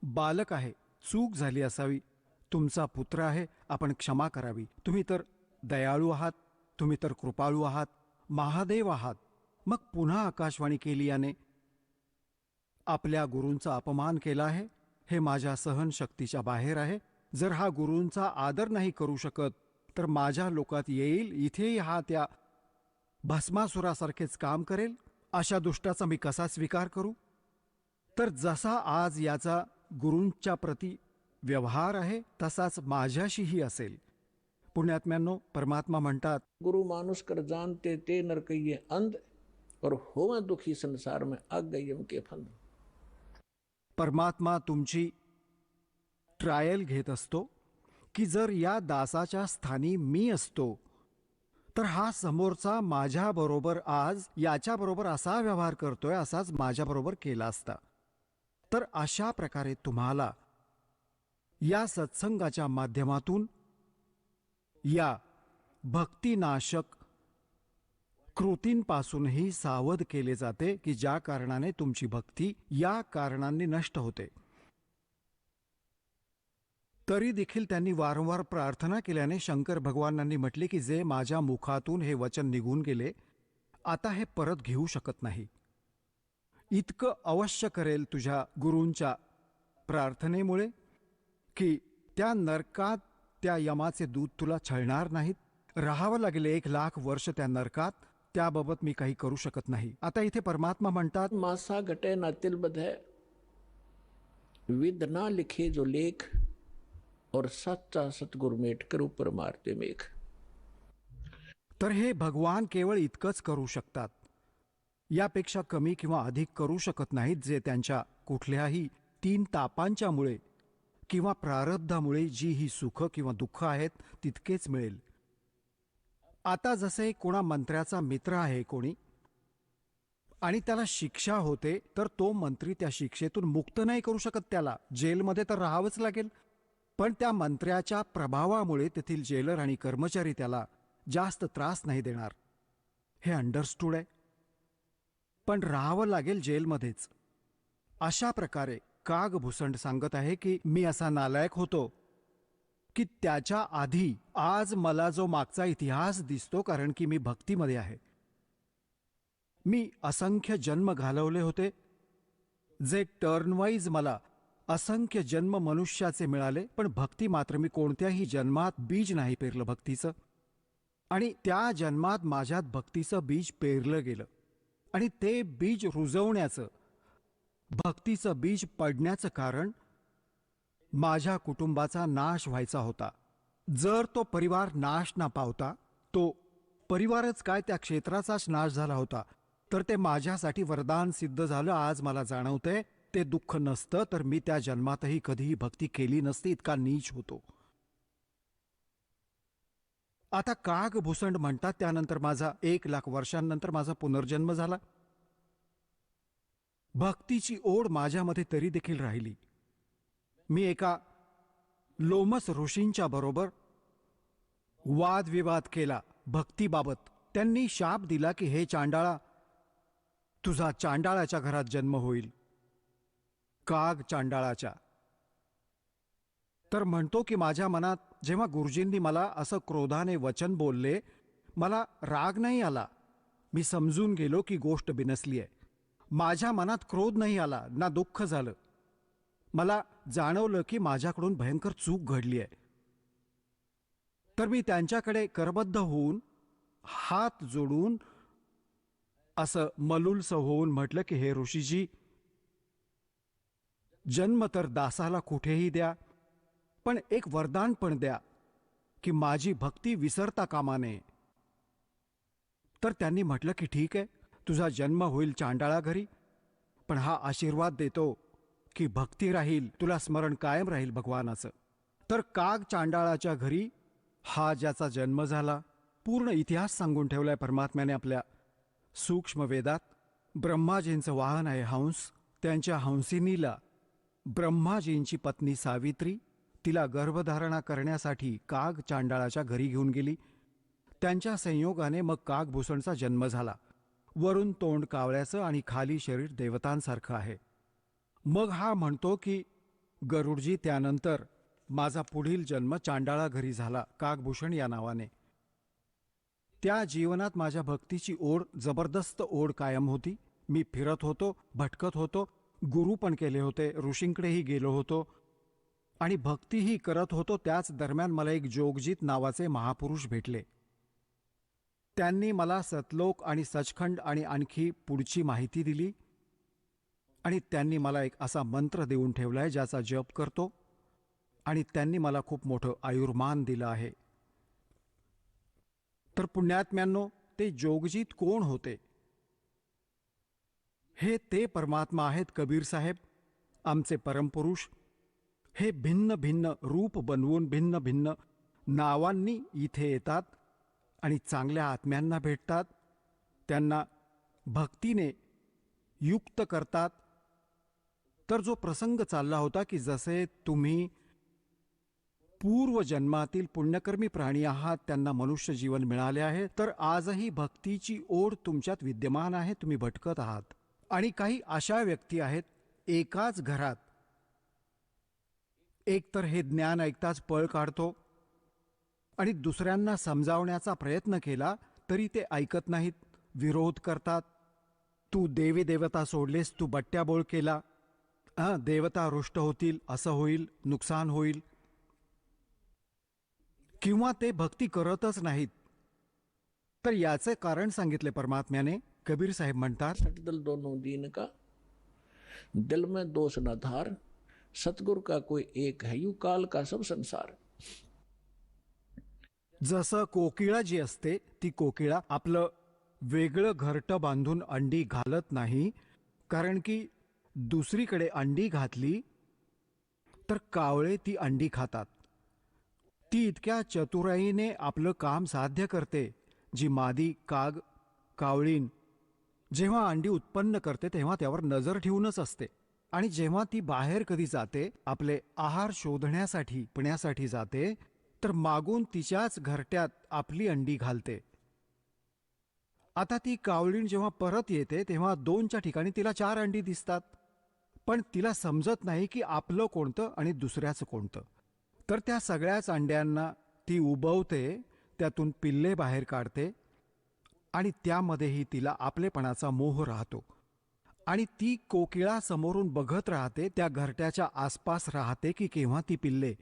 Speaker 4: बालक आहे, चूक झाली असावी, तुमचा पुत्र आहे, आपण क्षमा करावी. तुम्ही तर दयाळू आहात, तुम्ही तर कृपाळू आहात, महादेव आहात. मग पुन्हा आकाशवाणी केली याने, आपल्या गुरूंचा अपमान केला आहे, हे माझ्या सहनशक्तीच्या बाहेर आहे. जर हा गुरूंचा आदर नाही करू शकत तर माझ्या लोकात येईल, इथेही हा त्या भस्मासुरासारखेच काम करेल. अशा दुष्टाचा मी कसा स्वीकार करू? तर जसा आज याचा गुरूंच्या प्रती व्यवहार आहे तसाच माझ्याशीही असेल. पुण्यात्म्यांनो, परमात्मा म्हणतात,
Speaker 2: गुरु मानुष कर जानते ते नर कहिए अंध, और होवे दुखी संसार में आग गई के फंद.
Speaker 4: परमात्मा तुमची ट्रायल घेत असतो की जर या दासाच्या स्थानी मी असतो तर हा समोरचा माझ्याबरोबर आज याच्याबरोबर असा व्यवहार करतोय, असाच माझ्याबरोबर केला असता. तर अशा प्रकारे तुम्हाला या सत्संगाच्या माध्यमातून या भक्तिनाशक कृतींपासूनही सावध केले जाते की ज्या कारणाने तुमची भक्ती या कारणांनी नष्ट होते. तरी देखील त्यांनी वारंवार प्रार्थना केल्याने शंकर भगवानांनी म्हटले की जे माझ्या मुखातून हे वचन निघून गेले, आता हे परत घेऊ शकत नाही. इतकं अवश्य करेल तुझ्या गुरूंच्या प्रार्थनेमुळे की त्या नरकात त्या यमाचे दूत तुला छळणार नाहीत. राहावं लागेल 1,00,000 वर्ष त्या नरकात, त्याबाबत मी काही करू शकत नाही. आता इथे परमात्मा म्हणतात,
Speaker 2: मासा घटे ना तिल बधे, विद ना लिखे जो लेख, और सच्चा सतगुर मेट कर ऊपर मारते मेघ.
Speaker 4: तर हे भगवान केवळ इतकंच करू शकतात, यापेक्षा कमी किंवा अधिक करू शकत नाहीत, जे त्यांच्या कुठल्याही 3 तापांच्यामुळे किंवा प्रारब्धामुळे जी ही सुख किंवा दुःख आहेत तितकेच मिळेल. आता जसे कोणा मंत्र्याचा मित्र आहे कोणी आणि त्याला शिक्षा होते, तर तो मंत्री त्या शिक्षेतून मुक्त नाही करू शकत. त्याला जेलमध्ये तर राहावंच लागेल. पण त्या मंत्र्याच्या प्रभावामुळे तेथील जेलर आणि कर्मचारी त्याला जास्त त्रास नाही देणार. हे अंडरस्टूड आहे, पण राहावं लागेल जेलमध्येच. अशा प्रकारे कागभूषण सांगत आहे की मी असा नालायक होतो की त्याच्या आधी आज मला जो मागचा इतिहास दिसतो, कारण की मी भक्तीमध्ये आहे. मी असंख्य जन्म घालवले होते, जे टर्नवाईज मला असंख्य जन्म मनुष्याचे मिळाले, पण भक्ती मात्र मी कोणत्याही जन्मात बीज नाही पेरलं भक्तीचं. आणि त्या जन्मात माझ्यात भक्तीचं बीज पेरलं गेलं आणि ते बीज रुजवण्याचं, भक्तीचं बीज पडण्याचं कारण माझ्या कुटुंबाचा नाश व्हायचा होता. जर तो परिवार नाश न पावता, तो परिवारच काय त्या क्षेत्राचाच नाश झाला होता, तर ते माझ्यासाठी वरदान सिद्ध झालं. आज मला जाणवतंय ते दुःख नसतं तर मी त्या जन्मातही कधीही भक्ती केली नसती, इतका नीच होतो. आता काग भुसंड म्हणतात त्यानंतर माझा 1,00,000 वर्षांनंतर माझा पुनर्जन्म झाला. भक्तीची ओढ माझ्यामध्ये तरी देखील राहिली. मी एका लोमस ऋषींच्या बरोबर वादविवाद केला भक्तीबाबत. त्यांनी शाप दिला की हे चांडाळा, तुझा चांडाळाच्या घरात जन्म होईल, काग चांडाळाच्या. तर म्हणतो की माझ्या मनात जेव्हा गुरुजींनी मला असं क्रोधाने वचन बोलले, मला राग नाही आला. मी समजून गेलो की गोष्ट बिनसली आहे. माझ्या मनात क्रोध नाही आला, ना दुःख झालं. मला जाणवलं की माझ्याकडून भयंकर चूक घडली आहे. तर मी त्यांच्याकडे करबद्ध होऊन हात जोडून असं मलुलसं होऊन म्हटलं की हे ऋषीजी, जन्म तर दासाला कुठेही द्या, पण एक वरदान पण द्या की माझी भक्ती विसरता कामा नये. तर त्यांनी म्हटलं की ठीक आहे, तुझा जन्म होईल चांडाळा घरी, पण हा आशीर्वाद देतो की भक्ती राहील, तुला स्मरण कायम राहील भगवानाचं. तर काग चांडाळाच्या घरी हा ज्याचा जन्म झाला, पूर्ण इतिहास सांगून ठेवलाय परमात्म्याने आपल्या सूक्ष्म वेदात. ब्रह्माजींचं वाहन आहे हंस. त्यांच्या हंसिनीला ब्रह्माजींची पत्नी सावित्री तिला गर्भधारणा करण्यासाठी काग चांडाळाच्या घरी घेऊन गेली. त्यांच्या संयोगाने मग काग भूषणचा जन्म झाला. वरून तोंड कावळ्याचं आणि खाली शरीर देवतांसारखं आहे. मग हा म्हणतो की गरुडजी, त्यानंतर माझा पुढील जन्म चांडाळा घरी झाला कागभूषण या नावाने. त्या जीवनात माझ्या भक्तीची ओढ, जबरदस्त ओढ कायम होती. मी फिरत होतो, भटकत होतो, गुरु पण केले होते, ऋषींकडेही गेलो होतो आणि भक्तीही करत होतो. त्याच दरम्यान मला एक जोगजीत नावाचे महापुरुष भेटले. त्यांनी मला सतलोक आणि सचखंड आणि आणखी पुढची माहिती दिली आणि त्यांनी मला एक असा मंत्र देऊन ठेवलाय ज्याचा जप करतो आणि त्यांनी मला खूप मोठं आयुर्मान दिलं आहे. तर पुण्यात्म्यांनो, ते जोगजीत कोण होते? हे ते परमात्मा आहेत कबीर साहेब, आमचे परमपुरुष. हे भिन्न भिन्न रूप बनवून भिन्न भिन्न नावांनी इथे येतात आणि चांगल्या आत्म्यांना भेटतात, त्यांना भक्तीने युक्त करतात. तर जो प्रसंग चालला होता की जसे तुम्ही पूर्वजन्मातील पुण्यकर्मी प्राणी आहात, त्यांना मनुष्य जीवन मिळाले आहे, तर आजही भक्तीची ओढ तुमच्यात विद्यमान आहे, तुम्ही भटकत आहात. आणि काही अशा व्यक्ती आहेत, एकाच घरात एकतर हे ज्ञान ऐकताच पळ काढतो आणि दुसऱ्यांना समजावण्याचा प्रयत्न केला तरी ते ऐकत नाहीत, विरोध करतात. तू देवी देवता सोडलेस, तू बट्ट्याबोळ केला, देवता रुष्ट होतील, असं होईल, नुकसान होईल. किंवा ते भक्ती करतच नाहीत. तर याचे कारण सांगितले परमात्म्याने. कबीर साहेब म्हणतात,
Speaker 2: दिल दोनों दीन का, दिल में दोष न धार, सतगुरु का कोई एक है, यू काल का सब संसार.
Speaker 4: जसं कोकिळा जी असते, ती कोकिळा आपलं वेगळं घरटं बांधून अंडी घालत नाही, कारण की दुसरीकडे अंडी घातली तर कावळे ती अंडी खातात. ती इतक्या चतुराईने आपलं काम साध्य करते. जी मादी काग, कावळीन जेव्हा अंडी उत्पन्न करते तेव्हा त्यावर नजर ठेवूनच असते. आणि जेव्हा ती बाहेर कधी जाते, आपले आहार शोधण्यासाठी, पिण्यासाठी जाते, तर मागून तिच्याच घरट्यात आपली अंडी घालते. आता ती कावळीण जेव्हा परत येते तेव्हा 2च्या ठिकाणी तिला 4 अंडी दिसतात, पण तिला समजत नाही की आपलं कोणतं आणि दुसऱ्याचं कोणतं. तर त्या सगळ्याच अंड्यांना ती उबवते, त्यातून पिल्ले बाहेर काढते आणि त्यामध्येही तिला आपलेपणाचा मोह राहतो. आणि ती कोकिळा समोरून बघत राहते, त्या घरट्याच्या आसपास राहते की केव्हा ती पिल्ले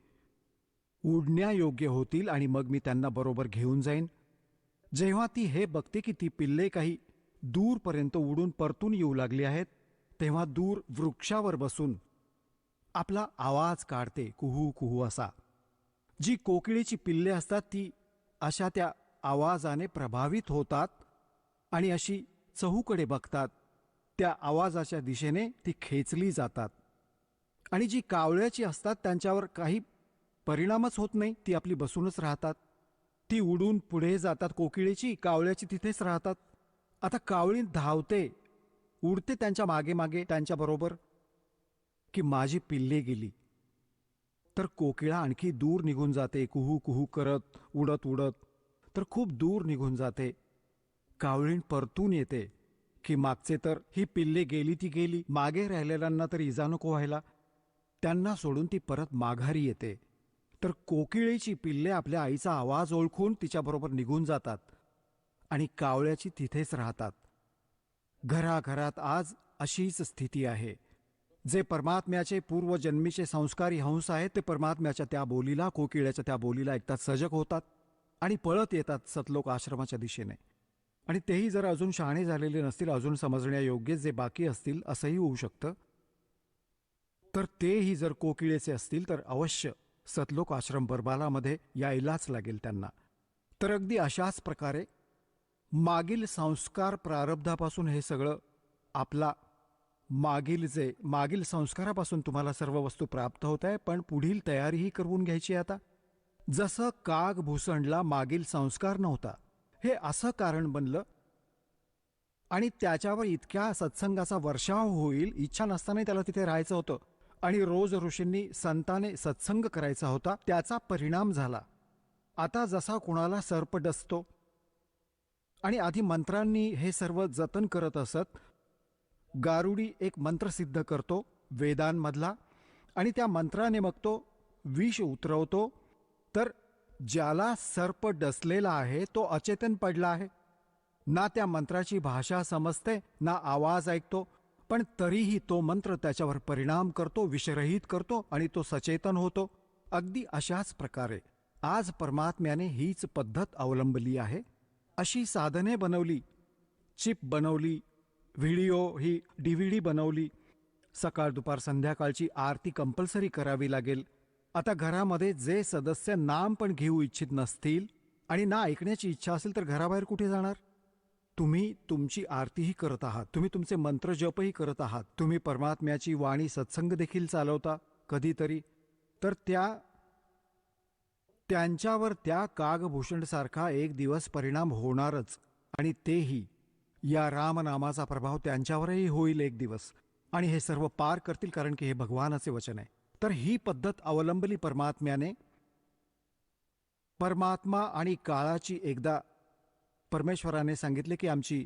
Speaker 4: उडण्यायोग्य होतील आणि मग मी त्यांना बरोबर घेऊन जाईन. जेव्हा ती हे बघते की ती पिल्ले काही दूरपर्यंत उडून परतून येऊ लागली आहेत, तेव्हा दूर वृक्षावर बसून आपला आवाज काढते, कुहू कुहू असा. जी कोकिळीची पिल्ले असतात ती अशा त्या आवाजाने प्रभावित होतात आणि अशी चहूकडे बघतात. त्या आवाजाच्या दिशेने ती खेचली जातात. आणि जी कावळ्याची असतात त्यांच्यावर काही परिणामच होत नाही, ती आपली बसूनच राहतात. ती उडून पुढे जातात. कोकिळेची कावळ्याची तिथेच राहतात. आता कावळी धावते, उडते त्यांच्या मागे मागे त्यांच्याबरोबर, की माझी पिल्ले गेली. तर कोकिळा आणखी दूर निघून जाते, कुहू कुहू करत उडत उडत, तर खूप दूर निघून जाते. कावळीण परतून येते, की मागचे तर ही पिल्ले गेली ती गेली, मागे राहिलेल्यांना तर इजा नको व्हायला. त्यांना सोडून ती परत माघारी येते. तर कोकिळेची पिल्ले आपल्या आईचा आवाज ओळखून तिच्याबरोबर निघून जातात आणि कावळ्याची तिथेच राहतात. घराघरात आज अशीच स्थिती आहे. जे परमात्म्याचे पूर्वजन्मीचे संस्कारी हंस आहेत ते परमात्म्याच्या त्या बोलीला, कोकिळ्याच्या त्या बोलीला ऐकतात, सजग होतात आणि पळत येतात सतलोक आश्रमाच्या दिशेने. आणि तेही जर अजून शहाणे झालेले नसतील, अजून समजण्यायोग्य जे बाकी असतील, असंही होऊ शकतं, तर तेही जर कोकिळेचे असतील तर अवश्य सतलोक आश्रम बरबालामध्ये यायलाच लागेल त्यांना. तर अगदी अशाच प्रकारे मागील संस्कार प्रारब्धापासून हे सगळं आपला मागील संस्कारापासून तुम्हाला सर्व वस्तू प्राप्त होत आहे, पण पुढील तयारीही करून घ्यायची आहे. आता जसं काग भूसंडला मागील संस्कार नव्हता, हे असं कारण बनलं आणि त्याच्यावर इतक्या सत्संगाचा वर्षाव होईल इच्छा नसतानाही त्याला तिथे राहायचं होतं आणि रोज ऋषींनी संताने सत्संग करायचा होता, त्याचा परिणाम झाला. आता जसा कोणाला सर्प डसतो आणि आधी मंत्रांनी हे सर्व जतन करत असत. गारुडी एक मंत्र सिद्ध करतो वेदांमधला आणि त्या मंत्राने मग तो विष उतरवतो. तर ज्याला सर्प डसलेला आहे तो अचेतन पडला आहे. ना त्या मंत्राची भाषा समजते ना आवाज ऐकतो, पण तरीही तो मंत्र त्याच्यावर परिणाम करतो, विषरहित करतो आणि तो सचेतन होतो. अगदी अशाच प्रकारे आज परमात्म्याने हीच पद्धत अवलंबली आहे. अशी साधने बनवली, चिप बनवली, व्हिडिओ ही DVD बनवली. सकाळ दुपार संध्याकाळची आरती कंपल्सरी करावी लागेल. आता घरामध्ये जे सदस्य नाम पण घेऊ इच्छित नसतील आणि ना ऐकण्याची इच्छा असेल तर घराबाहेर कुठे जाणार? तुम्ही तुमची आरतीही करत आहात, तुम्ही तुमचे मंत्र जपही करत आहात, तुम्ही परमात्म्याची वाणी सत्संग देखील चालवता कधीतरी, तर त्यांच्यावर त्या कागभूषणसारखा एक दिवस परिणाम होणारच. आणि तेही या रामनामाचा प्रभाव त्यांच्यावरही होईल एक दिवस आणि हे सर्व पार करतील, कारण की हे भगवानाचे वचन आहे. तर ही पद्धत अवलंबली परमात्म्याने. परमात्मा आणि काळाची एकदा परमेश्वराने सांगितले की आमची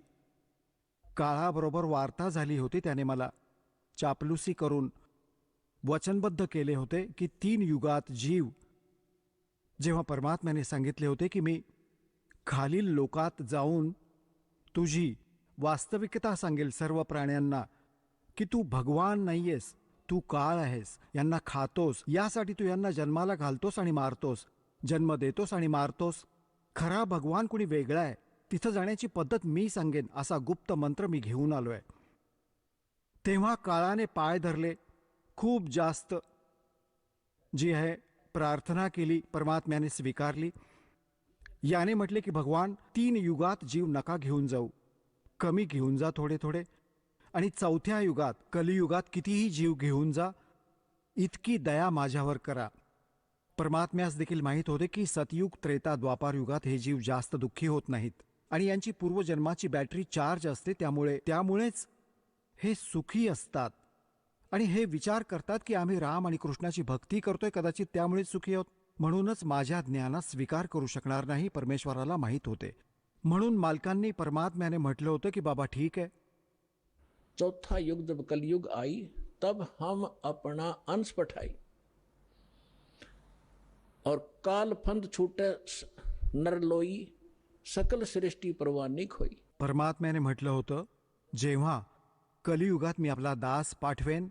Speaker 4: काळाबरोबर वार्ता झाली होती. त्याने मला चापलुसी करून वचनबद्ध केले होते की 3 युगात जीव, जेव्हा परमात्म्याने सांगितले होते की मी खालील लोकात जाऊन तुझी वास्तविकता सांगेल सर्व प्राण्यांना, की तू भगवान नाहीयेस, तू काळ आहेस, यांना खातोस, यासाठी तू यांना जन्माला घालतोस आणि मारतोस, जन्म देतोस आणि मारतोस. खरा भगवान कुणी वेगळा आहे, तिथं जाण्याची पद्धत मी सांगेन, असा गुप्त मंत्र मी घेऊन आलोय. तेव्हा काळाने पाय धरले, खूप जास्त जी आहे प्रार्थना केली, परमात्म्याने स्वीकारली. याने म्हटले की भगवान 3 युगात जीव नका घेऊन जाऊ, कमी घेऊन जा थोडे थोडे, आणि 4थ्या युगात कलियुगात कितीही जीव घेऊन जा, इतकी दया माझ्यावर करा. परमात्म्यास देखील माहीत होते की सतयुग, त्रेता, द्वापार युगात हे जीव जास्त दुःखी होत नाहीत आणि यांची पूर्वजन्माची बॅटरी चार्ज असते. त्यामुळेच हे सुखी असतात आणि हे विचार करतात की आम्ही राम आणि कृष्णाची भक्ती करतोय, कदाचित त्यामुळेच सुखी आहोत. म्हणूनच माझ्या ज्ञानात स्वीकार करू शकणार नाही, परमेश्वराला माहीत होते. म्हणून मालकांनी परमात्म्याने म्हटलं होतं की बाबा ठीक आहे,
Speaker 2: चौथा युग जब कलयुग आई तब हम अपना अंश पठाई और काल फंद छूटे नरलोई सकल सृष्टि परवानिक होई.
Speaker 4: परमात्म्याने म्हटलं होतं जेव्हा कलियुगात मी आपला दास पाठवेन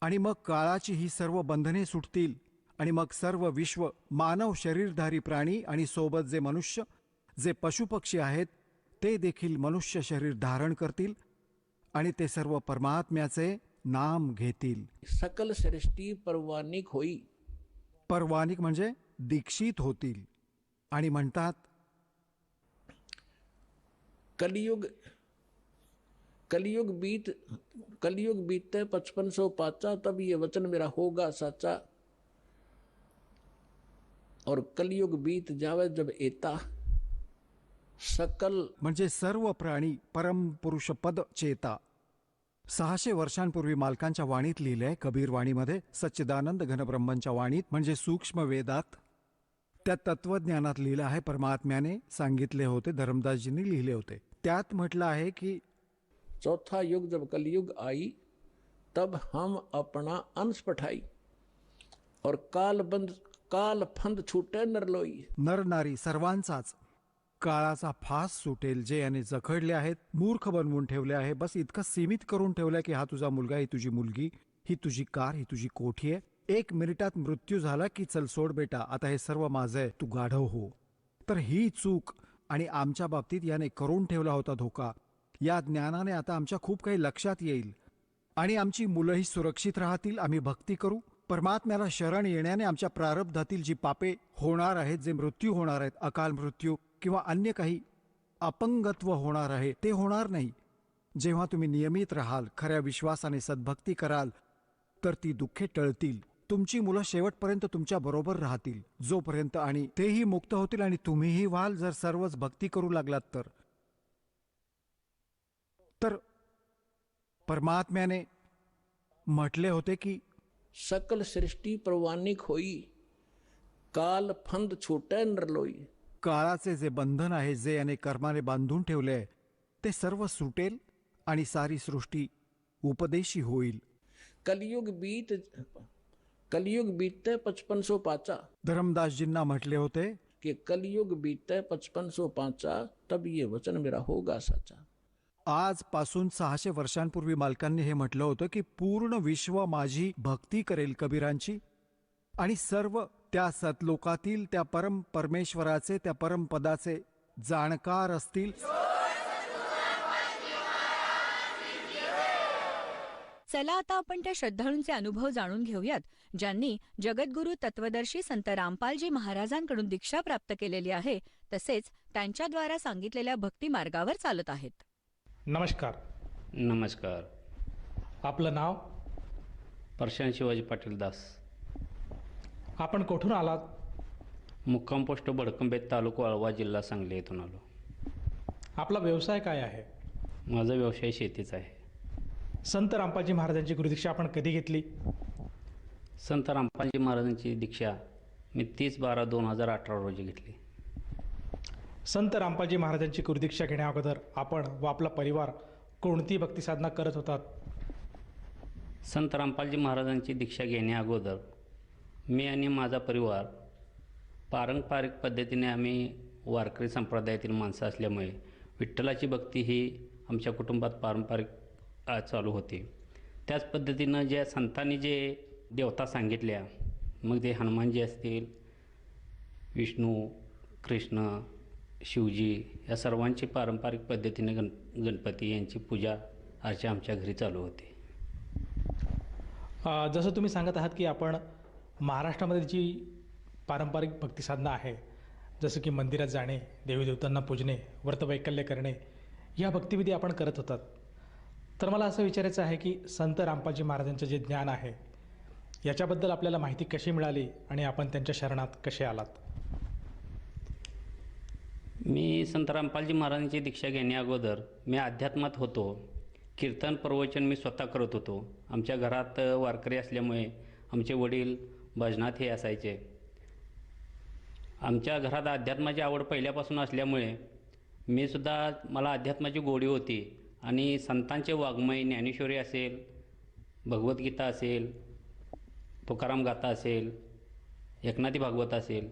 Speaker 4: आणि मग काळाची ही सर्व बंधने सुटतील आणि मग सर्व विश्व, मानव शरीरधारी प्राणी आणि सोबत जे मनुष्य, जे पशुपक्षी आहेत ते देखील मनुष्य शरीर धारण करतील आणि ते सर्व परमात्म्याचे नाम घेतील.
Speaker 2: सकल सृष्टि परवानिक होई.
Speaker 4: परवानिक म्हणजे दीक्षित होतील. आणि म्हणतात
Speaker 2: कलयुग बीतते 5500 पाचा, तब ये वचन मेरा होगा साचा. और कलयुग बीत जावे जब एता सकल
Speaker 4: म्हणजे सर्व प्राणी परमपुरुष पद चेता. 600 वर्षांपूर्वी मालकांच्या वाणीत लिहिलंय, कबीर वाणीमध्ये, सच्चिदानंद घनब्रह्मच्या वाणीत म्हणजे सूक्ष्म वेदात, त्या तत्वज्ञानात लिहिलं आहे. परमात्म्याने सांगितले होते, धर्मदासजींनी लिहिले होते. त्यात म्हटलं आहे की
Speaker 2: चौथा युग जब कलयुग आई तब हम अपना अंश पठाई और काल फंद छूटे नरलोई.
Speaker 4: नर नारी सर्वांचाच काळाचा फास सुटेल. जे याने जखडले आहेत, मूर्ख बनवून ठेवले आहे, बस इतकं सीमित करून ठेवलंय की हा तुझा मुलगा, ही तुझी मुलगी, ही तुझी कार, ही तुझी कोठी आहे. 1 मिनिटात मृत्यू झाला की चल सोड बेटा, आता हे सर्व माझं आहे, तू गाढव हो. तर ही चूक आणि आमच्या बाबतीत याने करून ठेवला होता धोका. या ज्ञानाने आता आमच्या खूप काही लक्षात येईल आणि आमची मुलंही सुरक्षित राहतील. आम्ही भक्ती करू. परमात्म्याला शरण येण्याने आमच्या प्रारब्धातील जी पापे होणार आहेत, जे मृत्यू होणार आहेत, अकाल मृत्यू किंवा अन्य काही अपंगत्व होणार आहे, ते होणार नाही. जेव्हा तुम्ही नियमित राहाल, खऱ्या विश्वासाने सद्भक्ती कराल, तर ती दुःखे टळतील. तुमची मुलं शेवटपर्यंत तुमच्या बरोबर राहतील जोपर्यंत, आणि तेही मुक्त होतील आणि तुम्हीही व्हाल जर सर्वच भक्ती करू लागलात तर. तर परमात्म्याने म्हटले होते की
Speaker 2: सकल सृष्टि प्रवानिक होई काल फंद छूटे नरलोई.
Speaker 4: काळाचे जे बंधन आहे, जे याने कर्माने बांधून ठेवले आहे, ते सर्व सुटेल आणि सारी सृष्टी उपदेशी होईल.
Speaker 2: कलयुग बीतते 5505.
Speaker 4: धर्मदासजींना म्हटले होते
Speaker 2: कि कलयुग बीतते 5505 तब ये वचन मेरा होगा सच्चा.
Speaker 4: आजपासून 600 वर्षांपूर्वी मालकांनी हे म्हटलं होतं की पूर्ण विश्व माझी भक्ती करेल कबीरांची, आणि सर्व त्या सतलोकातील त्या परम परमेश्वराचे, त्या परमपदाचे जाणकार असतील.
Speaker 1: चला आता आपण त्या श्रद्धाळूंचे अनुभव जाणून घेऊयात, ज्यांनी जगद्गुरू तत्वदर्शी संत रामपालजी महाराजांकडून दीक्षा प्राप्त केलेली आहे, तसेच त्यांच्याद्वारा सांगितलेल्या भक्ती मार्गावर चालत आहेत.
Speaker 5: नमस्कार.
Speaker 6: नमस्कार.
Speaker 5: आपलं नाव?
Speaker 6: प्रशांत शिवाजी पाटील दास.
Speaker 5: आपण कुठून आलात?
Speaker 6: मुक्काम पोस्ट बडकंबे, तालुका वाळवा, जिल्हा सांगली येथून आलो.
Speaker 5: आपला व्यवसाय काय आहे?
Speaker 6: माझा व्यवसाय शेतीचा आहे.
Speaker 5: संत रामपालजी महाराजांची गुरुदीक्षा आपण कधी घेतली?
Speaker 6: संत रामपालजी महाराजांची दीक्षा मी 30/12/2018 रोजी घेतली.
Speaker 5: संत रामपालजी महाराजांची गुरुदीक्षा घेण्याअगोदर आपण व आपला परिवार कोणती भक्ती साधना करत होतात?
Speaker 6: संत रामपालजी महाराजांची दीक्षा घेण्याअगोदर मी आणि माझा परिवार पारंपरिक पद्धतीने, आम्ही वारकरी संप्रदायातील माणसं असल्यामुळे विठ्ठलाची भक्ती ही आमच्या कुटुंबात पारंपरिक चालू होती. त्याच पद्धतीनं ज्या संतांनी जे देवता सांगितल्या, मग ते हनुमानजी असतील, विष्णू, कृष्ण, शिवजी, या सर्वांची पारंपरिक पद्धतीने गणपती यांची पूजा अर्चा आमच्या घरी चालू होती.
Speaker 5: जसं तुम्ही सांगत आहात की आपण महाराष्ट्रामध्ये जी पारंपरिक भक्ती साधना आहे, जसं की मंदिरात जाणे, देवी देवतांना पूजणे, व्रतवैकल्य करणे, या भक्तिविधी आपण करत होतात. तर मला असं विचारायचं आहे की संत रामपालजी महाराजांचं जे ज्ञान आहे, याच्याबद्दल आपल्याला माहिती कशी मिळाली आणि आपण त्यांच्या शरणात कसे आलात?
Speaker 6: मी संत रामपालजी महाराजांची दीक्षा घेण्याअगोदर मी अध्यात्मात होतो. कीर्तन प्रवचन मी स्वतः करत होतो. आमच्या घरात वारकरी असल्यामुळे आमचे वडील भजनात हे असायचे. आमच्या घरात अध्यात्माची आवड पहिल्यापासून असल्यामुळे मी सुद्धा, मला अध्यात्माची गोडी होती आणि संतांचे वाङ्मय, ज्ञानेश्वरी असेल, भगवद्गीता असेल, तुकाराम गाथा असेल, एकनाथी भागवत असेल,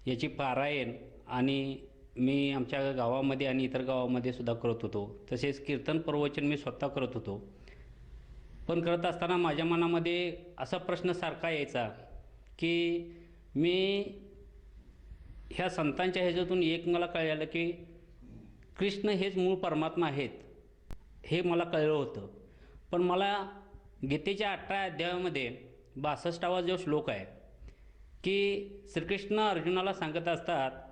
Speaker 6: याची पारायण आणि मी आमच्या गावामध्ये आणि इतर गावामध्ये सुद्धा करत होतो. तसेच कीर्तन प्रवचन मी स्वतः करत होतो. पण करत असताना माझ्या मनामध्ये असा प्रश्न सारखा यायचा की मी ह्या संतांच्या ह्याच्यातून एक मला कळलं की कृष्ण हेच मूळ परमात्मा आहेत, हे मला कळलं होतं. पण मला गीतेच्या 18 अध्यायामध्ये 62वा जो श्लोक आहे की श्रीकृष्ण अर्जुनाला सांगत असतात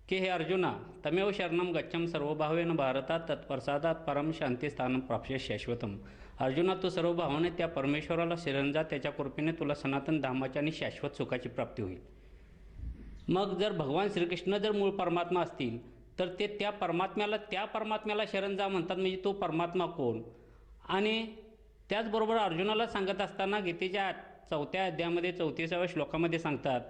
Speaker 6: की हे अर्जुना, तमेव शरणम गच्छम सर्वभावेन भारतात तत्प्रसादात परम शांतीस्थानं प्राप्य शाश्वतम. अर्जुना, तू सर्व भावाने त्या परमेश्वराला शरण जा, त्याच्या कृपेने तुला सनातन धामाची आणि शाश्वत सुखाची प्राप्ती होईल. मग जर भगवान श्रीकृष्ण जर मूळ परमात्मा असतील तर ते त्या परमात्म्याला शरण जा म्हणतात, म्हणजे तो परमात्मा कोण? आणि त्याचबरोबर अर्जुनाला सांगत असताना गीतेच्या 4थ्या अध्यायामध्ये 34व्या श्लोकामध्ये सांगतात,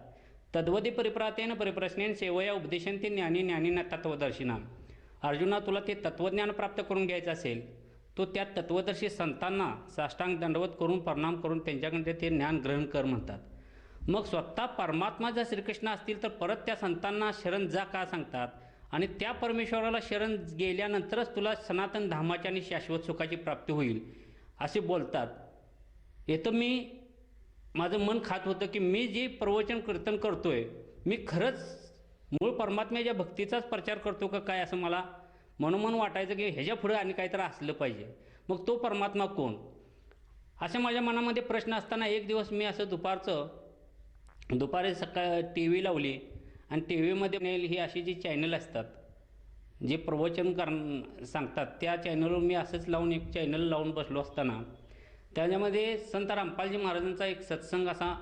Speaker 6: तद्वदी परिप्रातेन परिप्रश्नेन सेवया उपदेशन्ते ज्ञानी ज्ञानीना तत्वदर्शिना. अर्जुना, तुला ते तत्वज्ञान प्राप्त करून घ्यायचं असेल तो त्या तत्वदर्शी संतांना साष्टांग दंडवत करून प्रणाम करून त्यांच्याकडे ते ज्ञान ग्रहण कर म्हणतात. मग स्वतः परमात्मा जर श्रीकृष्ण असतील तर परत त्या संतांना शरण जा का सांगतात? आणि त्या परमेश्वराला शरण गेल्यानंतरच तुला सनातन धामाची आणि शाश्वत सुखाची प्राप्ती होईल असे बोलतात. येतं माझं मन खात होतं की मी जे प्रवचन कीर्तन करतोय मी खरंच मूळ परमात्म्याच्या भक्तीचाच प्रचार करतो का काय, असं मला मनोमन वाटायचं की ह्याच्या पुढे आणि काहीतरी असलं पाहिजे. मग तो परमात्मा कोण, असे माझ्या मनामध्ये प्रश्न असताना एक दिवस मी असं दुपारी सकाळी टी व्ही लावली आणि टी व्हीमध्ये ही अशी जी चॅनल असतात जे प्रवचन सांगतात त्या चॅनलवर मी असंच लावून एक चॅनल लावून बसलो असताना त्याच्यामध्ये संत रामपालजी महाराजांचा एक सत्संग असा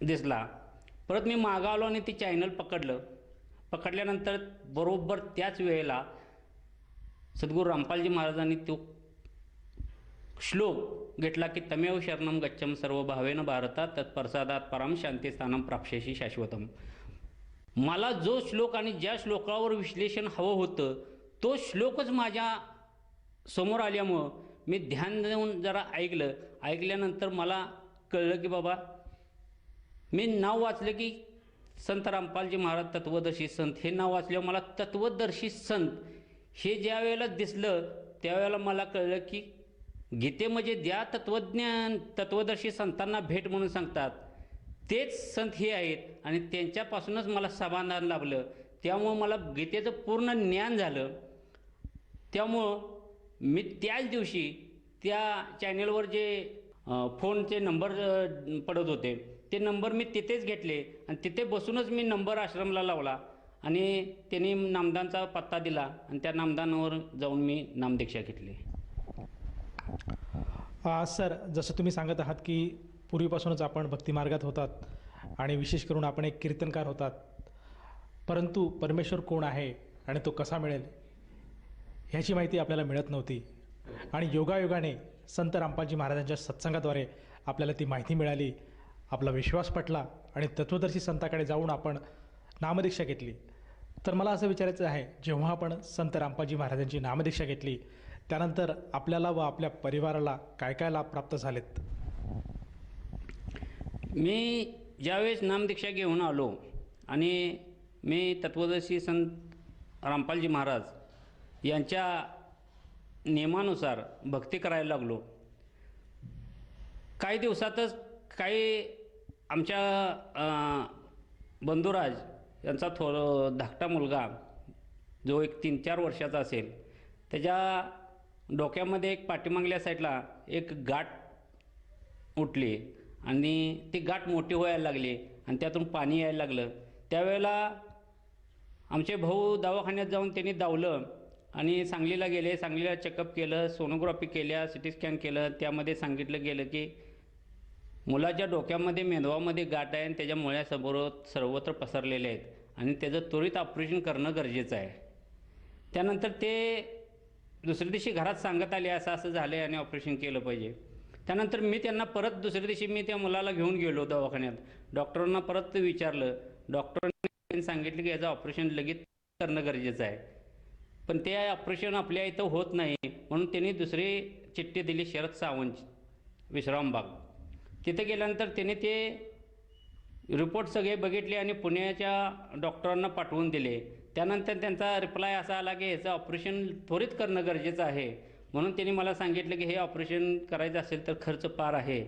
Speaker 6: दिसला. परत मी मागं आलो आणि ती चॅनल पकडल्यानंतर बरोबर त्याच वेळेला सद्गुरू रामपालजी महाराजांनी तो श्लोक घेतला की तमेव शरणम गच्छम सर्व भावेन भारता तत्प्रसादात परम शांतीस्थानम प्राप्स्यसि शाश्वतम. मला जो श्लोक आणि ज्या श्लोकावर विश्लेषण हवं होतं तो श्लोकच माझ्या समोर आल्यामुळं मी ध्यान देऊन जरा ऐकल्यानंतर मला कळलं की बाबा मी नाव वाचलं की संत रामपालजी महाराज तत्वदर्शी संत हे नाव वाचल्यावर मला तत्वदर्शी संत हे ज्या वेळेला दिसलं त्यावेळेला मला कळलं की गीतेमध्ये ज्या तत्वदर्शी संतांना भेट म्हणून सांगतात तेच संत हे आहेत आणि त्यांच्यापासूनच मला समाधान लाभलं. त्यामुळं मला गीतेचं पूर्ण ज्ञान झालं. त्यामुळं मी त्याच दिवशी त्या चॅनलवर जे फोनचे नंबर पडत होते ते नंबर मी तिथेच घेतले आणि तिथे बसूनच मी नंबर आश्रमला लावला आणि त्यांनी नामदानचा पत्ता दिला आणि त्या नामदानावर जाऊन मी नामदीक्षा घेतली.
Speaker 5: सर, जसं तुम्ही सांगत आहात की पूर्वीपासूनच आपण भक्तिमार्गात होतात आणि विशेष करून आपण एक कीर्तनकार होतात, परंतु परमेश्वर कोण आहे आणि तो कसा मिळेल ह्याची माहिती आपल्याला मिळत नव्हती. आणि योगायोगाने संत रामपालजी महाराजांच्या सत्संगाद्वारे आपल्याला ती माहिती मिळाली, आपला विश्वास पटला आणि तत्वदर्शी संताकडे जाऊन आपण नामदीक्षा घेतली. तर मला असं विचारायचं आहे, जेव्हा आपण संत रामपालजी महाराजांची नामदीक्षा घेतली त्यानंतर आपल्याला व आपल्या परिवाराला काय काय लाभ प्राप्त झालेत?
Speaker 6: मी ज्यावेळेस नामदीक्षा घेऊन आलो आणि मी तत्वदर्शी संत रामपालजी महाराज यांच्या नियमानुसार भक्ती करायला लागलो. काही दिवसातच आमच्या बंधुराज यांचा धाकटा मुलगा जो एक 3-4 वर्षाचा असेल त्याच्या डोक्यामध्ये एक पाठीमागल्या साईडला एक गाठ उठली आणि ती गाठ मोठी व्हायला लागली आणि त्यातून पाणी यायला लागलं. त्यावेळेला आमचे भाऊ दवाखान्यात जाऊन त्यांनी धावलं आणि सांगलीला गेले. सांगलीला चेकअप केलं, सोनोग्राफी केल्या, सिटी स्कॅन केलं. त्यामध्ये सांगितलं गेलं की मुलाच्या डोक्यामध्ये मेंदवामध्ये गाठ आहे आणि त्याच्या मुळ्यासमोर सर्वत्र पसरलेले आहेत आणि त्याचं त्वरित ऑपरेशन करणं गरजेचं आहे. त्यानंतर ते दुसऱ्या दिवशी घरात सांगत आले असं झालं आहे आणि ऑपरेशन केलं पाहिजे. त्यानंतर मी त्यांना परत दुसऱ्या दिवशी मी त्या मुलाला घेऊन गेलो दवाखान्यात. डॉक्टरांना परत विचारलं. डॉक्टरांनी सांगितलं की याचं ऑपरेशन लगेच करणं गरजेचं आहे, पण ते ऑपरेशन आपल्या इथं होत नाही म्हणून त्यांनी दुसरी चिठ्ठी दिली शरद सावंत विश्रामबाग. तिथे गेल्यानंतर त्याने ते रिपोर्ट सगळे बघितले आणि पुण्याच्या डॉक्टरांना पाठवून दिले. त्यानंतर त्यांचा रिप्लाय असा आला की ह्याचं ऑपरेशन त्वरित करणं गरजेचं आहे. म्हणून त्यांनी मला सांगितलं की हे ऑपरेशन करायचं असेल तर खर्च पार आहे,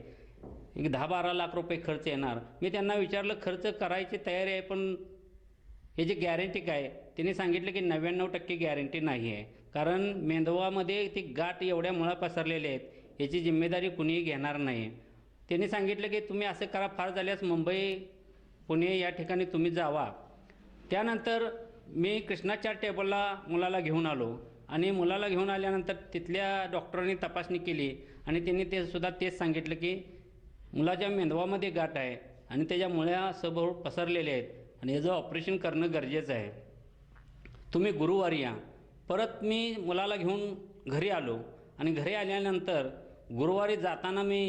Speaker 6: एक 10-12 लाख रुपये खर्च येणार. मी त्यांना विचारलं खर्च करायची तयारी आहे पण ह्याची गॅरंटी काय? त्यांनी सांगितलं की 99% गॅरंटी नाही आहे, कारण मेंदवामध्ये ती गाठ एवढ्या मुळा पसरलेल्या आहेत, याची जिम्मेदारी कुणीही घेणार नाही. त्यांनी सांगितलं की तुम्ही असं करा, फार झाल्यास मुंबई पुणे या ठिकाणी तुम्ही जावा. त्यानंतर मी कृष्णाच्या टेबलला मुलाला घेऊन आलो आणि मुलाला घेऊन आल्यानंतर तिथल्या डॉक्टरांनी तपासणी केली आणि त्यांनी ते सुद्धा तेच सांगितलं की मुलाच्या मेंदवामध्ये गाठ आहे आणि त्याच्या मुळ्या सभोवळ पसरलेल्या आहेत आणि याचं ऑपरेशन करणं गरजेचं आहे. तुम्ही गुरुवारी या. परत मी मुलाला घेऊन घरी आलो आणि घरी आल्यानंतर गुरुवारी जाताना मी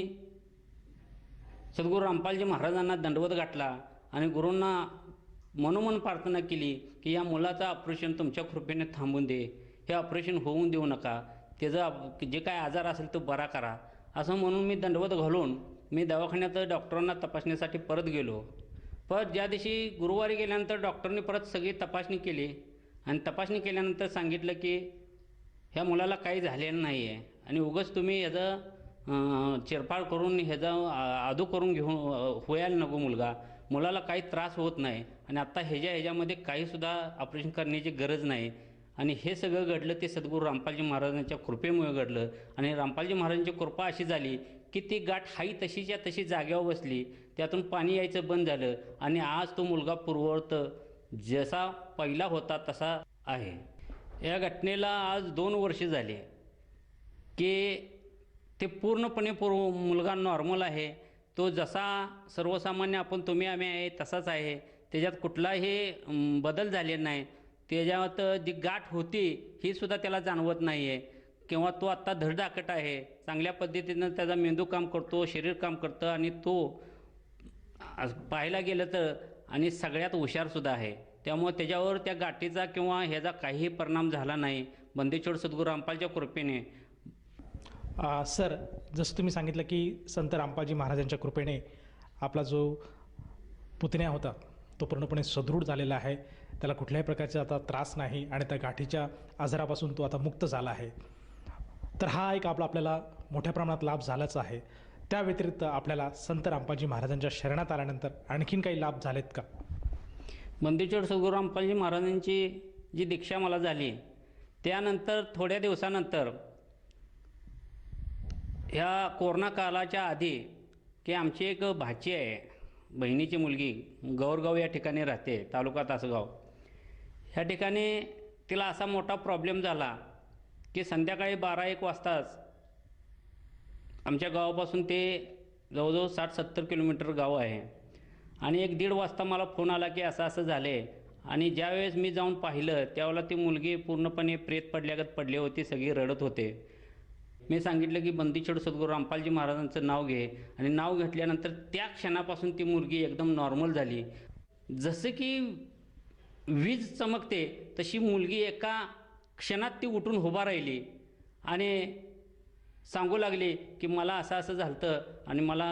Speaker 6: सद्गुरू रामपालजी महाराजांना दंडवत गाठला आणि गुरूंना मनोमन प्रार्थना केली की या मुलाचं ऑपरेशन तुमच्या कृपेने थांबून दे, हे ऑपरेशन होऊन देऊ नका, त्याचा जे काय आजार असेल तो बरा करा. असं म्हणून मी दंडवत घालून मी दवाखान्यात डॉक्टरांना तपासणीसाठी परत गेलो. परत ज्या दिवशी गुरुवारी गेल्यानंतर डॉक्टरने परत सगळी तपासणी केली आणि तपासणी केल्यानंतर सांगितलं की ह्या मुलाला काही झालेलं नाही आहे आणि उगाच तुम्ही ह्याचं चिरफाड करून ह्याचं आदू करून घेऊन व्हायला नको, मुलाला काही त्रास होत नाही आणि आत्ता ह्याच्यामध्ये काहीसुद्धा ऑपरेशन करण्याची गरज नाही. आणि हे सगळं घडलं ते सद्गुरू रामपालजी महाराजांच्या कृपेमुळे घडलं. आणि रामपालजी महाराजांची कृपा अशी झाली की ती गाठ हाई तशीच्या तशी जागेवर बसली, त्यातून पाणी यायचं बंद झालं आणि आज तो मुलगा पूर्ववत जसा पहिला होता तसा आहे. या घटनेला आज 2 वर्षे झाली की ते पूर्णपणे मुलगा नॉर्मल आहे. तो जसा सर्वसामान्य आपण तुम्ही आम्ही आहे तसाच आहे. त्याच्यात कुठलाही बदल झालेला नाही. त्याच्यात जी गाठ होती ही सुद्धा त्याला जाणवत नाही आहे किंवा तो आत्ता धडधाकट आहे. चांगल्या पद्धतीनं त्याचा मेंदू काम करतो, शरीर काम करतं आणि तो पाहायला गेलं तर आणि सगळ्यात हुशारसुद्धा आहे. त्यामुळे त्याच्यावर त्या गाठीचा किंवा ह्याचा काहीही परिणाम झाला नाही बंदेश्वर सद्गुरू रामपालच्या कृपेने.
Speaker 5: सर, जसं तुम्ही सांगितलं की संत रामपालजी महाराजांच्या कृपेने आपला जो पुतण्या होता तो पूर्णपणे सदृढ झालेला आहे, त्याला कुठल्याही प्रकारचा आता त्रास नाही आणि त्या गाठीच्या आजारापासून तो आता मुक्त झाला आहे. तर हा एक आपल्याला मोठ्या प्रमाणात लाभ झालाच आहे. त्या व्यतिरिक्त आपल्याला संत रामपालजी महाराजांच्या शरणात आल्यानंतर आणखीन काही लाभ झालेत का?
Speaker 6: बंदेश्वर सद्गुरू रामपालजी महाराजांची जी दीक्षा मला झाली त्यानंतर थोड्या दिवसानंतर ह्या कोरोना कालाच्या आधी की आमची एक भाची आहे, बहिणीची मुलगी गौरगाव या ठिकाणी राहते, तालुका तासगाव. ह्या ठिकाणी तिला असा मोठा प्रॉब्लेम झाला की संध्याकाळी 12-1 वाजताच आमच्या गावापासून ते जवळजवळ 60-70 किलोमीटर गाव आहे आणि 1-1.5 वाजता मला फोन आला की असं असं झालं आहे. आणि ज्यावेळेस मी जाऊन पाहिलं त्यावेळेला ती मुलगी पूर्णपणे प्रेत पडल्यागत पडली होती, सगळी रडत होते. मी सांगितलं की बंदेश्वर सद्गुरू रामपालजी महाराजांचं नाव घे आणि नाव घेतल्यानंतर त्या क्षणापासून ती मुलगी एकदम नॉर्मल झाली. जसं की वीज चमकते तशी मुलगी एका क्षणात ती उठून उभा राहिली आणि सांगू लागली की मला असं असं झालं आणि मला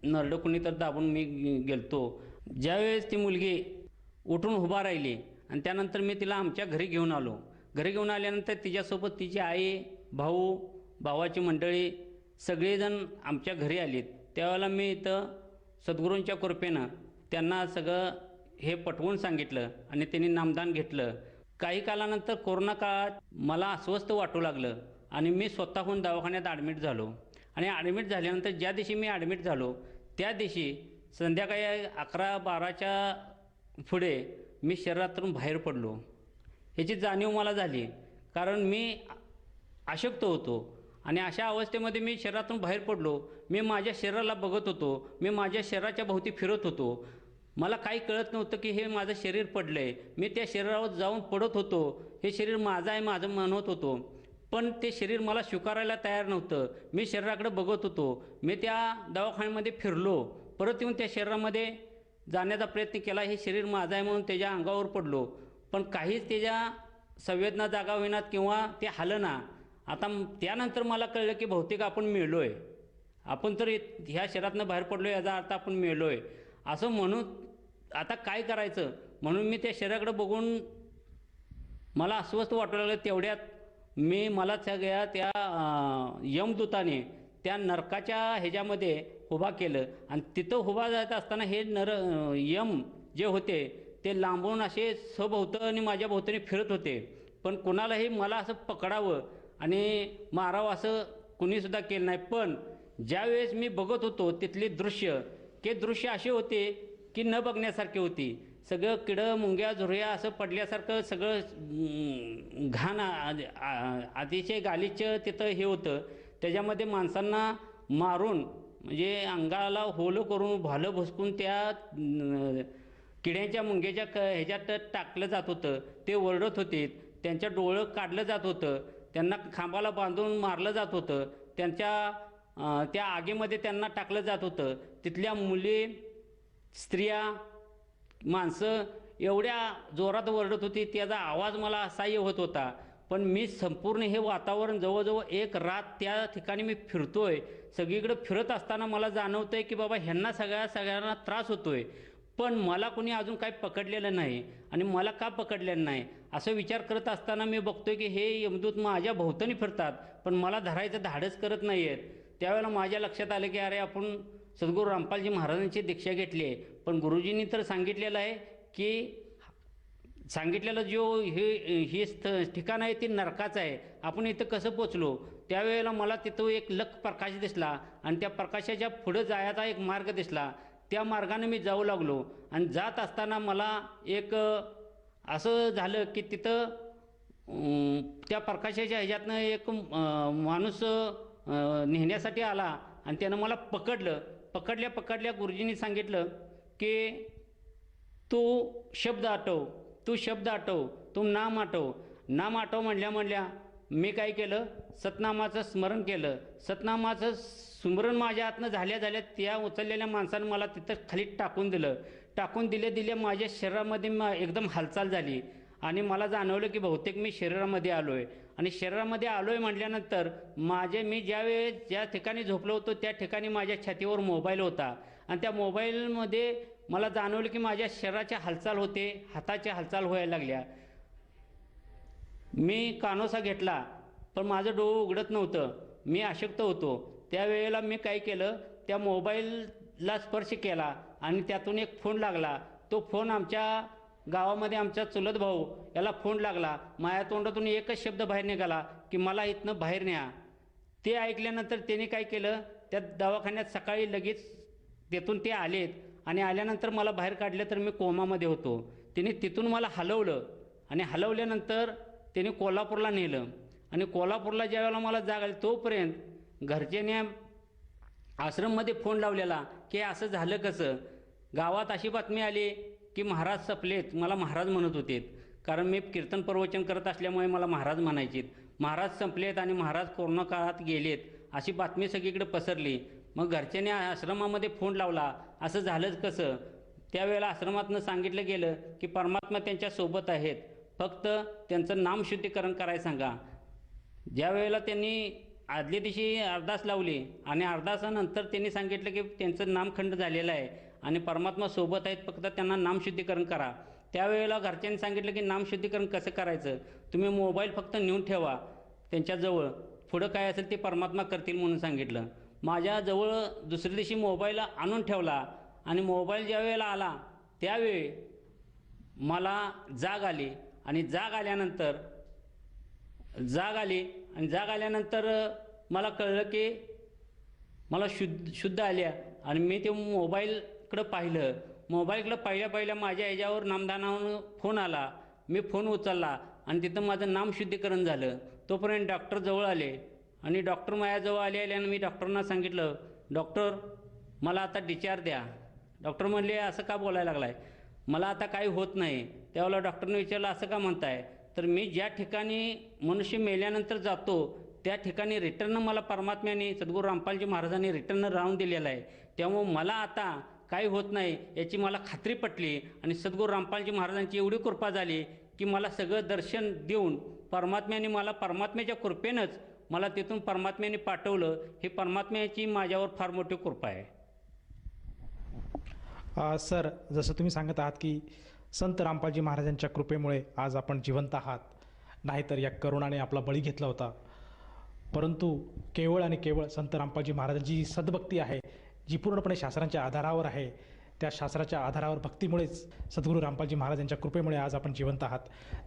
Speaker 6: नरडं कुणी तर दाबून मी गेलतो. ज्यावेळेस ती मुलगी उठून उभा राहिली आणि त्यानंतर मी तिला आमच्या घरी घेऊन आलो. घरी घेऊन आल्यानंतर तिच्यासोबत तिची आई, भाऊ, भावाची मंडळी सगळेजण आमच्या घरी आलीत. त्यावेळेला मी इथं सद्गुरूंच्या कृपेनं त्यांना सगळं हे पटवून सांगितलं आणि त्यांनी नामदान घेतलं. काही कालानंतर कोरोना काळात मला अस्वस्थ वाटू लागलं आणि मी स्वतःहून दवाखान्यात ॲडमिट झालो. आणि ॲडमिट झाल्यानंतर ज्या दिवशी मी ॲडमिट झालो त्या दिवशी संध्याकाळी 11-12च्या पुढे मी शरीरातून बाहेर पडलो. ह्याची जाणीव मला झाली कारण मी अशक्त होतो आणि अशा अवस्थेमध्ये मी शरीरातून बाहेर पडलो. मी माझ्या शरीराला बघत होतो, मी माझ्या शरीराच्या भोवती फिरत होतो. मला काही कळत नव्हतं की हे माझं शरीर पडलं आहे. मी त्या शरीरावर जाऊन पडत होतो, हे शरीर माझं आहे माझं म्हणत होतो, पण ते शरीर मला स्वीकारायला तयार नव्हतं. मी शरीराकडे बघत होतो. मी त्या दवाखान्यामध्ये फिरलो, परत येऊन त्या शरीरामध्ये जाण्याचा प्रयत्न केला. हे शरीर माझं आहे म्हणून त्याच्या अंगावर पडलो, पण काहीच त्याच्या संवेदना जागा होईनात किंवा ते हलना. आता त्यानंतर मला कळलं की बहुतेक आपण मेलो आहे, आपण तर ह्या शरीरातनं बाहेर पडलो याचा अर्थ आपण मेलो आहे. असं म्हणून आता काय करायचं म्हणून मी त्या शरीराकडे बघून मला अस्वस्थ वाटू लागलं. तेवढ्यात मला सगळ्या त्या यमदूताने त्या नरकाच्या ह्याच्यामध्ये उभा केलं आणि तिथं उभा जात असताना हे यम जे होते ते लांबून असे सभोवतानी माझ्या भोवतानी फिरत होते, पण कोणालाही मला असं पकडावं आणि मारावं असं कुणीसुद्धा केलं नाही. पण ज्यावेळेस मी बघत होतो तिथले दृश्य असे होते की न बघण्यासारखे होती. सगळं किडं मुंग्या झुरया असं पडल्यासारखं सगळं घाण अतिशय गालिच्य तिथं हे होतं. त्याच्यामध्ये माणसांना मारून म्हणजे अंगाला होलं करून भालं भुसकून त्या किड्यांच्या मुंग्याच्या ह्याच्यात टाकलं जात होतं. ते ओरडत होते. त्यांच्या डोळं काढलं जात होतं. त्यांना खांबाला बांधून मारलं जात होतं. त्या आगीमध्ये त्यांना टाकलं जात होतं. तिथल्या मुली, स्त्रिया, माणसं एवढ्या जोरात ओरडत होती, त्याचा आवाज मला असह्य होत होता. पण मी संपूर्ण हे वातावरण जवळजवळ एक रात त्या ठिकाणी मी फिरतोय. सगळीकडे फिरत असताना मला जाणवतंय की बाबा ह्यांना सगळ्यांना त्रास होतोय, पण मला कोणी अजून काही पकडलेलं नाही. आणि मला का पकडलेलं नाही असं विचार करत असताना मी बघतोय की हे यमदूत माझ्या भोवतानी फिरतात, पण मला धरायचं धाडस करत नाही आहेत. त्यावेळेला माझ्या लक्षात आलं की अरे आपण सद्गुरू रामपालजी महाराजांची दीक्षा घेतली आहे, पण गुरुजींनी तर सांगितलेलं आहे की सांगितलेलं हे ठिकाण आहे ते नरकाचं आहे. आपण इथं कसं पोचलो? त्यावेळेला मला तिथं एक लख प्रकाश दिसला आणि त्या प्रकाशाच्या पुढं जायचा एक मार्ग दिसला. त्या मार्गाने मी जाऊ लागलो आणि जात असताना मला एक असं झालं की तिथं त्या प्रकाशाच्या ह्याच्यातनं एक माणूस नेण्यासाठी आला आणि त्यानं मला पकडल्या गुरुजींनी सांगितलं की तू शब्द आठव, तू नाम आठव म्हणल्या मी काय केलं, सतनामाचं स्मरण केलं. सतनामाचं स्मरण माझ्या हातनं झाल्या त्या उचललेल्या माणसानं मला तिथं खाली टाकून दिले माझ्या शरीरामध्ये एकदम हालचाल झाली आणि मला जाणवलं की बहुतेक मी शरीरामध्ये आलोय. आणि शरीरामध्ये आलोय म्हटल्यानंतर मी ज्या ठिकाणी झोपलो होतो त्या ठिकाणी माझ्या छातीवर मोबाईल होता आणि त्या मोबाईलमध्ये मला जाणवलं की माझ्या शरीराच्या हालचाल होते, हाताच्या हालचाल व्हायला लागल्या. मी कानोसा घेतला पण माझं डोळं उघडत नव्हतं. मी अशक्त होतो. त्यावेळेला मी काय केलं, त्या मोबाईलला स्पर्श केला आणि त्यातून एक फोन लागला. तो फोन आमच्या गावामध्ये आमचा चुलत भाऊ याला फोन लागला. माझ्या तोंडातून एकच शब्द बाहेर निघाला की मला इथनं बाहेर न्या. ते ऐकल्यानंतर त्याने काय केलं, त्या दवाखान्यात सकाळी लगेच तिथून ते आलेत आणि आल्यानंतर मला बाहेर काढलं तर मी कोमामध्ये होतो. त्याने तिथून मला हलवलं आणि हलवल्यानंतर त्याने कोल्हापूरला नेलं आणि कोल्हापूरला ज्यावेळेला मला जाग आली तोपर्यंत घरच्याने आश्रममध्ये फोन लावलेला की असं झालं कसं. गावात अशी बातमी आली की महाराज सपलेत. मला महाराज म्हणत होते कारण मी कीर्तन प्रवचन करत असल्यामुळे मला महाराज म्हणायचे. महाराज संपलेत आणि महाराज कोरोना काळात गेलेत अशी बातमी सगळीकडे पसरली. मग घरच्याने आश्रमामध्ये फोन लावला, असं झालंच कसं. त्यावेळेला आश्रमातनं सांगितलं गेलं की परमात्मा त्यांच्या सोबत आहेत, फक्त त्यांचं नामशुद्धीकरण करायला सांगा. ज्या वेळेला त्यांनी आदल्या दिवशी अरदास लावली आणि अरदासानंतर त्यांनी सांगितलं की त्यांचं नामखंड झालेलं आहे आणि परमात्मा सोबत आहेत, फक्त त्यांना नामशुद्धीकरण करा. त्यावेळेला घरच्यांनी सांगितलं की नामशुद्धीकरण कसं करायचं, तुम्ही मोबाईल फक्त नेऊन ठेवा त्यांच्याजवळ, पुढं काय असेल ते परमात्मा करतील म्हणून सांगितलं. माझ्याजवळ दुसऱ्या दिवशी मोबाईल आणून ठेवला आणि मोबाईल ज्या वेळेला आला त्यावेळी मला जाग आली आणि जाग आल्यानंतर मला कळलं की मला शुद्ध आल्या आणि मी ते मोबाईलकडं पाहिलं. मोबाईलकडं पाहिल्या माझ्या ह्याच्यावर नामदानावरून फोन आला. मी फोन उचलला आणि तिथं माझं नामशुद्धीकरण झालं. तोपर्यंत डॉक्टर जवळ आले आणि डॉक्टर माझ्याजवळ आल्यानं मी डॉक्टरना सांगितलं, डॉक्टर मला आता डिस्चार्ज द्या. डॉक्टर म्हणले असं का बोलायला लागलाय, मला आता काही होत नाही. त्यावेळेला डॉक्टरने विचारलं असं का म्हणताय, तर मी ज्या ठिकाणी मनुष्य मेल्यानंतर जातो त्या ठिकाणी रिटर्न मला परमात्म्याने सद्गुरू रामपालजी महाराजांनी रिटर्न राहून दिलेला आहे. त्यामुळे मला आता काही होत नाही याची मला खात्री पटली आणि सद्गुरू रामपालजी महाराजांची एवढी कृपा झाली की मला सगळं दर्शन देऊन परमात्म्याने मला परमात्म्याच्या कृपेनंच मला तिथून परमात्म्याने पाठवलं. हे परमात्म्याची माझ्यावर फार मोठी कृपा आहे.
Speaker 5: सर, जसं तुम्ही सांगत आहात की संत रामपालजी महाराजांच्या कृपेमुळे आज आपण जिवंत आहात, नाहीतर या करोनाने आपला बळी घेतला होता. परंतु केवळ आणि केवळ संत रामपालजी महाराजांची जी सद्भक्ती आहे, जी पूर्णपणे शास्त्रांच्या आधारावर आहे, त्या शास्त्राच्या आधारावर भक्तीमुळेच सद्गुरू रामपालजी महाराजांच्या कृपेमुळे आज आपण जिवंत आहात.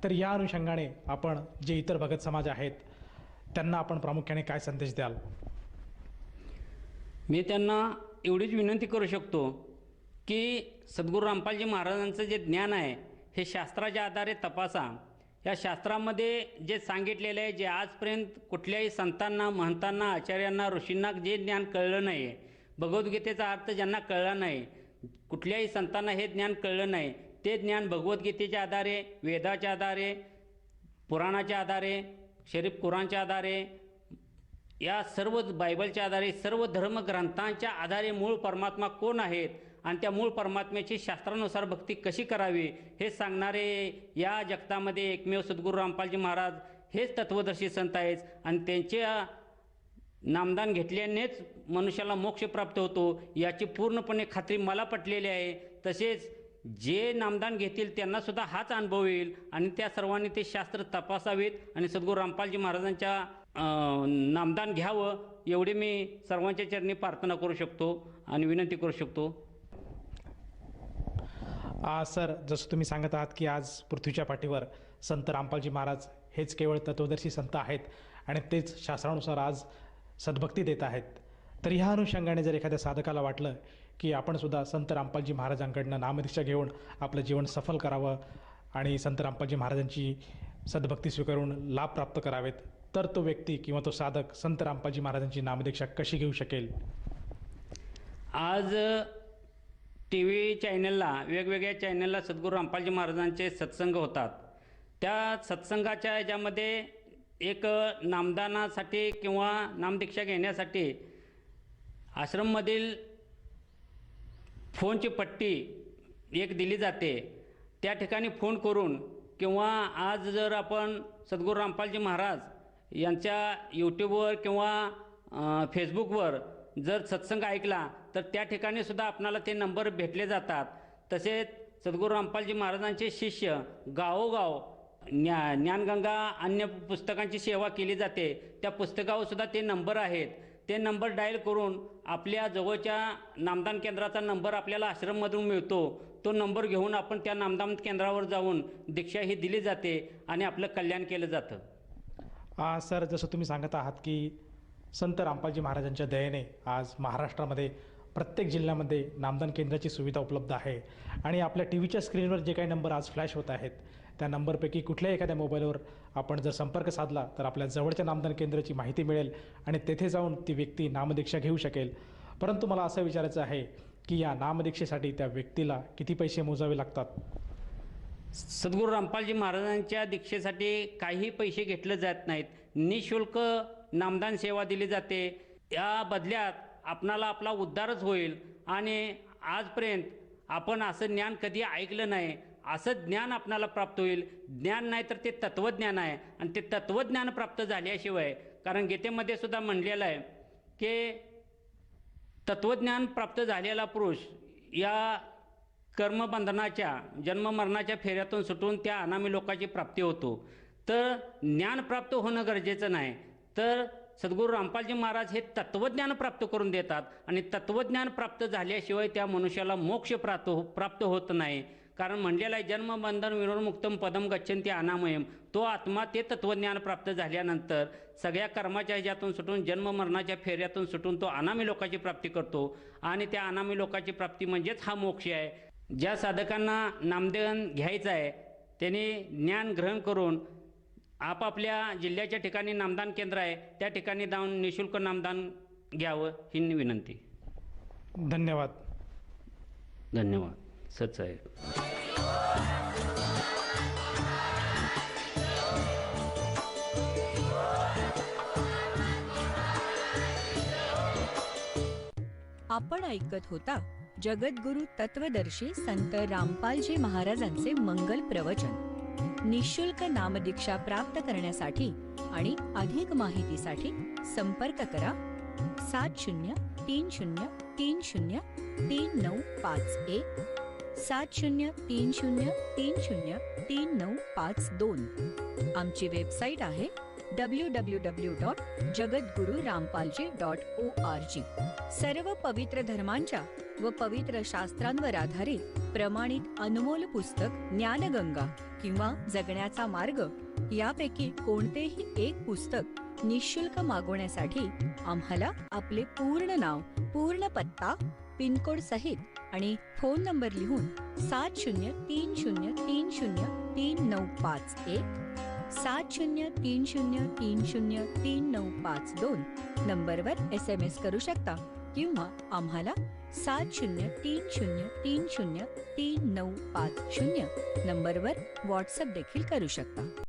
Speaker 5: तर या अनुषंगाने आपण जे इतर भगत समाज आहेत त्यांना आपण प्रामुख्याने काय संदेश द्याल?
Speaker 6: मी त्यांना एवढीच विनंती करू शकतो की सद्गुरू रामपालजी महाराजांचं जे ज्ञान आहे हे शास्त्राच्या आधारे तपासा. या शास्त्रामध्ये जे सांगितलेलं आहे, जे आजपर्यंत कुठल्याही संतांना, महंतांना, आचार्यांना, ऋषींना जे ज्ञान कळलं नाही आहे, भगवद्गीतेचा अर्थ ज्यांना कळला नाही, कुठल्याही संतांना हे ज्ञान कळलं नाही, ते ज्ञान भगवद्गीतेच्या आधारे, वेदाच्या आधारे, पुराणाच्या आधारे, शरीफ कुराणच्या आधारे, या सर्व बायबलच्या आधारे, सर्व धर्मग्रंथांच्या आधारे मूळ परमात्मा कोण आहेत आणि त्या मूळ परमात्म्याची शास्त्रानुसार भक्ती कशी करावी हे सांगणारे या जगतामध्ये एकमेव सद्गुरू रामपालजी महाराज हेच तत्वदर्शी संत आहेत. आणि त्यांच्या नामदान घेतल्यानेच मनुष्याला मोक्ष प्राप्त होतो याची पूर्णपणे खात्री मला पटलेली आहे. तसेच जे नामदान घेतील त्यांनासुद्धा हाच अनुभव येईल आणि त्या सर्वांनी ते शास्त्र तपासावेत आणि सद्गुरू रामपालजी महाराजांच्या नामदान घ्यावं एवढी मी सर्वांच्या चरणी प्रार्थना करू शकतो आणि विनंती करू शकतो.
Speaker 5: सर, जसं तुम्ही सांगत आहात की आज पृथ्वीच्या पाठीवर संत रामपालजी महाराज हेच केवळ तत्वदर्शी संत आहेत आणि तेच शास्त्रानुसार आज सद्भक्ती देत आहेत. तर ह्या अनुषंगाने जर एखाद्या साधकाला वाटलं की आपण सुद्धा संत रामपालजी महाराजांकडनं नामदीक्षा घेऊन आपलं जीवन सफल करावं आणि संत रामपालजी महाराजांची सद्भक्ती स्वीकारून लाभ प्राप्त करावेत, तर तो व्यक्ती किंवा तो साधक संत रामपालजी महाराजांची नामदीक्षा कशी घेऊ शकेल?
Speaker 6: आज टी व्ही चॅनलला, वेगवेगळ्या चॅनलला सद्गुरू रामपालजी महाराजांचे सत्संग होतात. त्या सत्संगाच्या ह्याच्यामध्ये एक नामदानासाठी किंवा नामदीक्षा घेण्यासाठी आश्रममधील फोनची पट्टी एक दिली जाते. त्या ठिकाणी फोन करून किंवा आज जर आपण सद्गुरू रामपालजी महाराज यांच्या यूट्यूबवर किंवा फेसबुकवर जर सत्संग ऐकला तर त्या ठिकाणी सुद्धा आपणाला ते नंबर भेटले जातात. तसेच सद्गुरू रामपालजी महाराजांचे शिष्य गावोगाव ज्ञानगंगा अन्य पुस्तकांची सेवा केली जाते. त्या पुस्तकावर सुद्धा ते नंबर आहेत. ते नंबर डायल करून आपल्या जवळच्या नामदान केंद्राचा नंबर आपल्याला आश्रममधून मिळतो. तो नंबर घेऊन आपण त्या नामदान केंद्रावर जाऊन दीक्षा ही दिली जाते आणि आपलं कल्याण केलं जातं.
Speaker 5: सर, जसं तुम्ही सांगत आहात की संत रामपालजी महाराजांच्या दयेने आज महाराष्ट्रामध्ये प्रत्येक जिल्ह्यामध्ये नामदान केंद्राची सुविधा उपलब्ध आहे आणि आपल्या टी व्हीच्या स्क्रीनवर जे काही नंबर आज फ्लॅश होत आहेत त्या नंबरपैकी कुठल्याही एखाद्या मोबाईलवर आपण जर संपर्क साधला तर आपल्या जवळच्या नामदान केंद्राची माहिती मिळेल आणि तेथे जाऊन ती व्यक्ती नामदीक्षा घेऊ शकेल. परंतु मला असं विचारायचं आहे की या नामदीक्षेसाठी त्या व्यक्तीला किती पैसे मोजावे लागतात?
Speaker 6: सद्गुरू रामपालजी महाराजांच्या दीक्षेसाठी काही पैसे घेतले जात नाहीत. निःशुल्क नामदान सेवा दिली जाते. या बदल्यात आपणाला आपला उद्धारच होईल. आणि आजपर्यंत आपण असं ज्ञान कधी ऐकलं नाही, असं ज्ञान आपणाला प्राप्त होईल. ज्ञान नाही तर ते तत्त्वज्ञान आहे आणि ते तत्त्वज्ञान प्राप्त झाल्याशिवाय, कारण गीतेमध्ये सुद्धा म्हणलेलं आहे की तत्त्वज्ञान प्राप्त झालेला पुरुष या कर्मबंधनाच्या जन्ममरणाच्या फेऱ्यातून सुटून त्या अनामी लोकाची प्राप्ती होतो. तर ज्ञान प्राप्त होणं गरजेचं नाही, तर सद्गुरू रामपालजी महाराज हे तत्त्वज्ञान प्राप्त करून देतात आणि तत्त्वज्ञान प्राप्त झाल्याशिवाय त्या मनुष्याला मोक्ष प्राप्त होत नाही. कारण म्हणलेलं आहे जन्मबंधन विनोमुक्तम पदम गच्छन्ति अनामयम. तो आत्मा ते तत्त्वज्ञान प्राप्त झाल्यानंतर सगळ्या कर्माच्या ह्याच्यातून सुटून जन्ममरणाच्या फेऱ्यातून सुटून तो अनामी लोकाची प्राप्ती करतो आणि त्या अनामी लोकाची प्राप्ती म्हणजेच हा मोक्ष आहे. ज्या साधकांना नामदान घ्यायचं आहे त्यांनी ज्ञान ग्रहण करून आपापल्या जिल्ह्याच्या ठिकाणी नामदान केंद्र आहे त्या ठिकाणी जाऊन निःशुल्क नामदान घ्यावं ही विनंती.
Speaker 5: धन्यवाद.
Speaker 6: धन्यवाद. सच आहे.
Speaker 1: आपण ऐकत होता जगद्गुरु तत्वदर्शी संत रामपालजी महाराजांचे मंगल प्रवचन. निःशुल्क नामदीक्षा प्राप्त करण्यासाठी आणि अधिक माहितीसाठी संपर्क करा 7030303951 7030303952. आमची वेबसाईट आहे www.jagadgururampalji.org. सर्व पवित्र धर्मांच्या व पवित्र शास्त्रांवर आधारित प्रमाणित अनमोल पुस्तक ज्ञानगंगा किंवा जगण्याचा मार्ग यापैकी कोणतेही एक पुस्तक निःशुल्क मागवण्यासाठी आम्हाला आपले पूर्ण नाव, पूर्ण पत्ता, पिनकोड सहित आणि फोन नंबर लिहून 7030303951 7030303952 नंबरवर SMS करू शकता किंवा आम्हाला 7030303950 नंबरवर व्हॉट्सअप देखील करू शकता.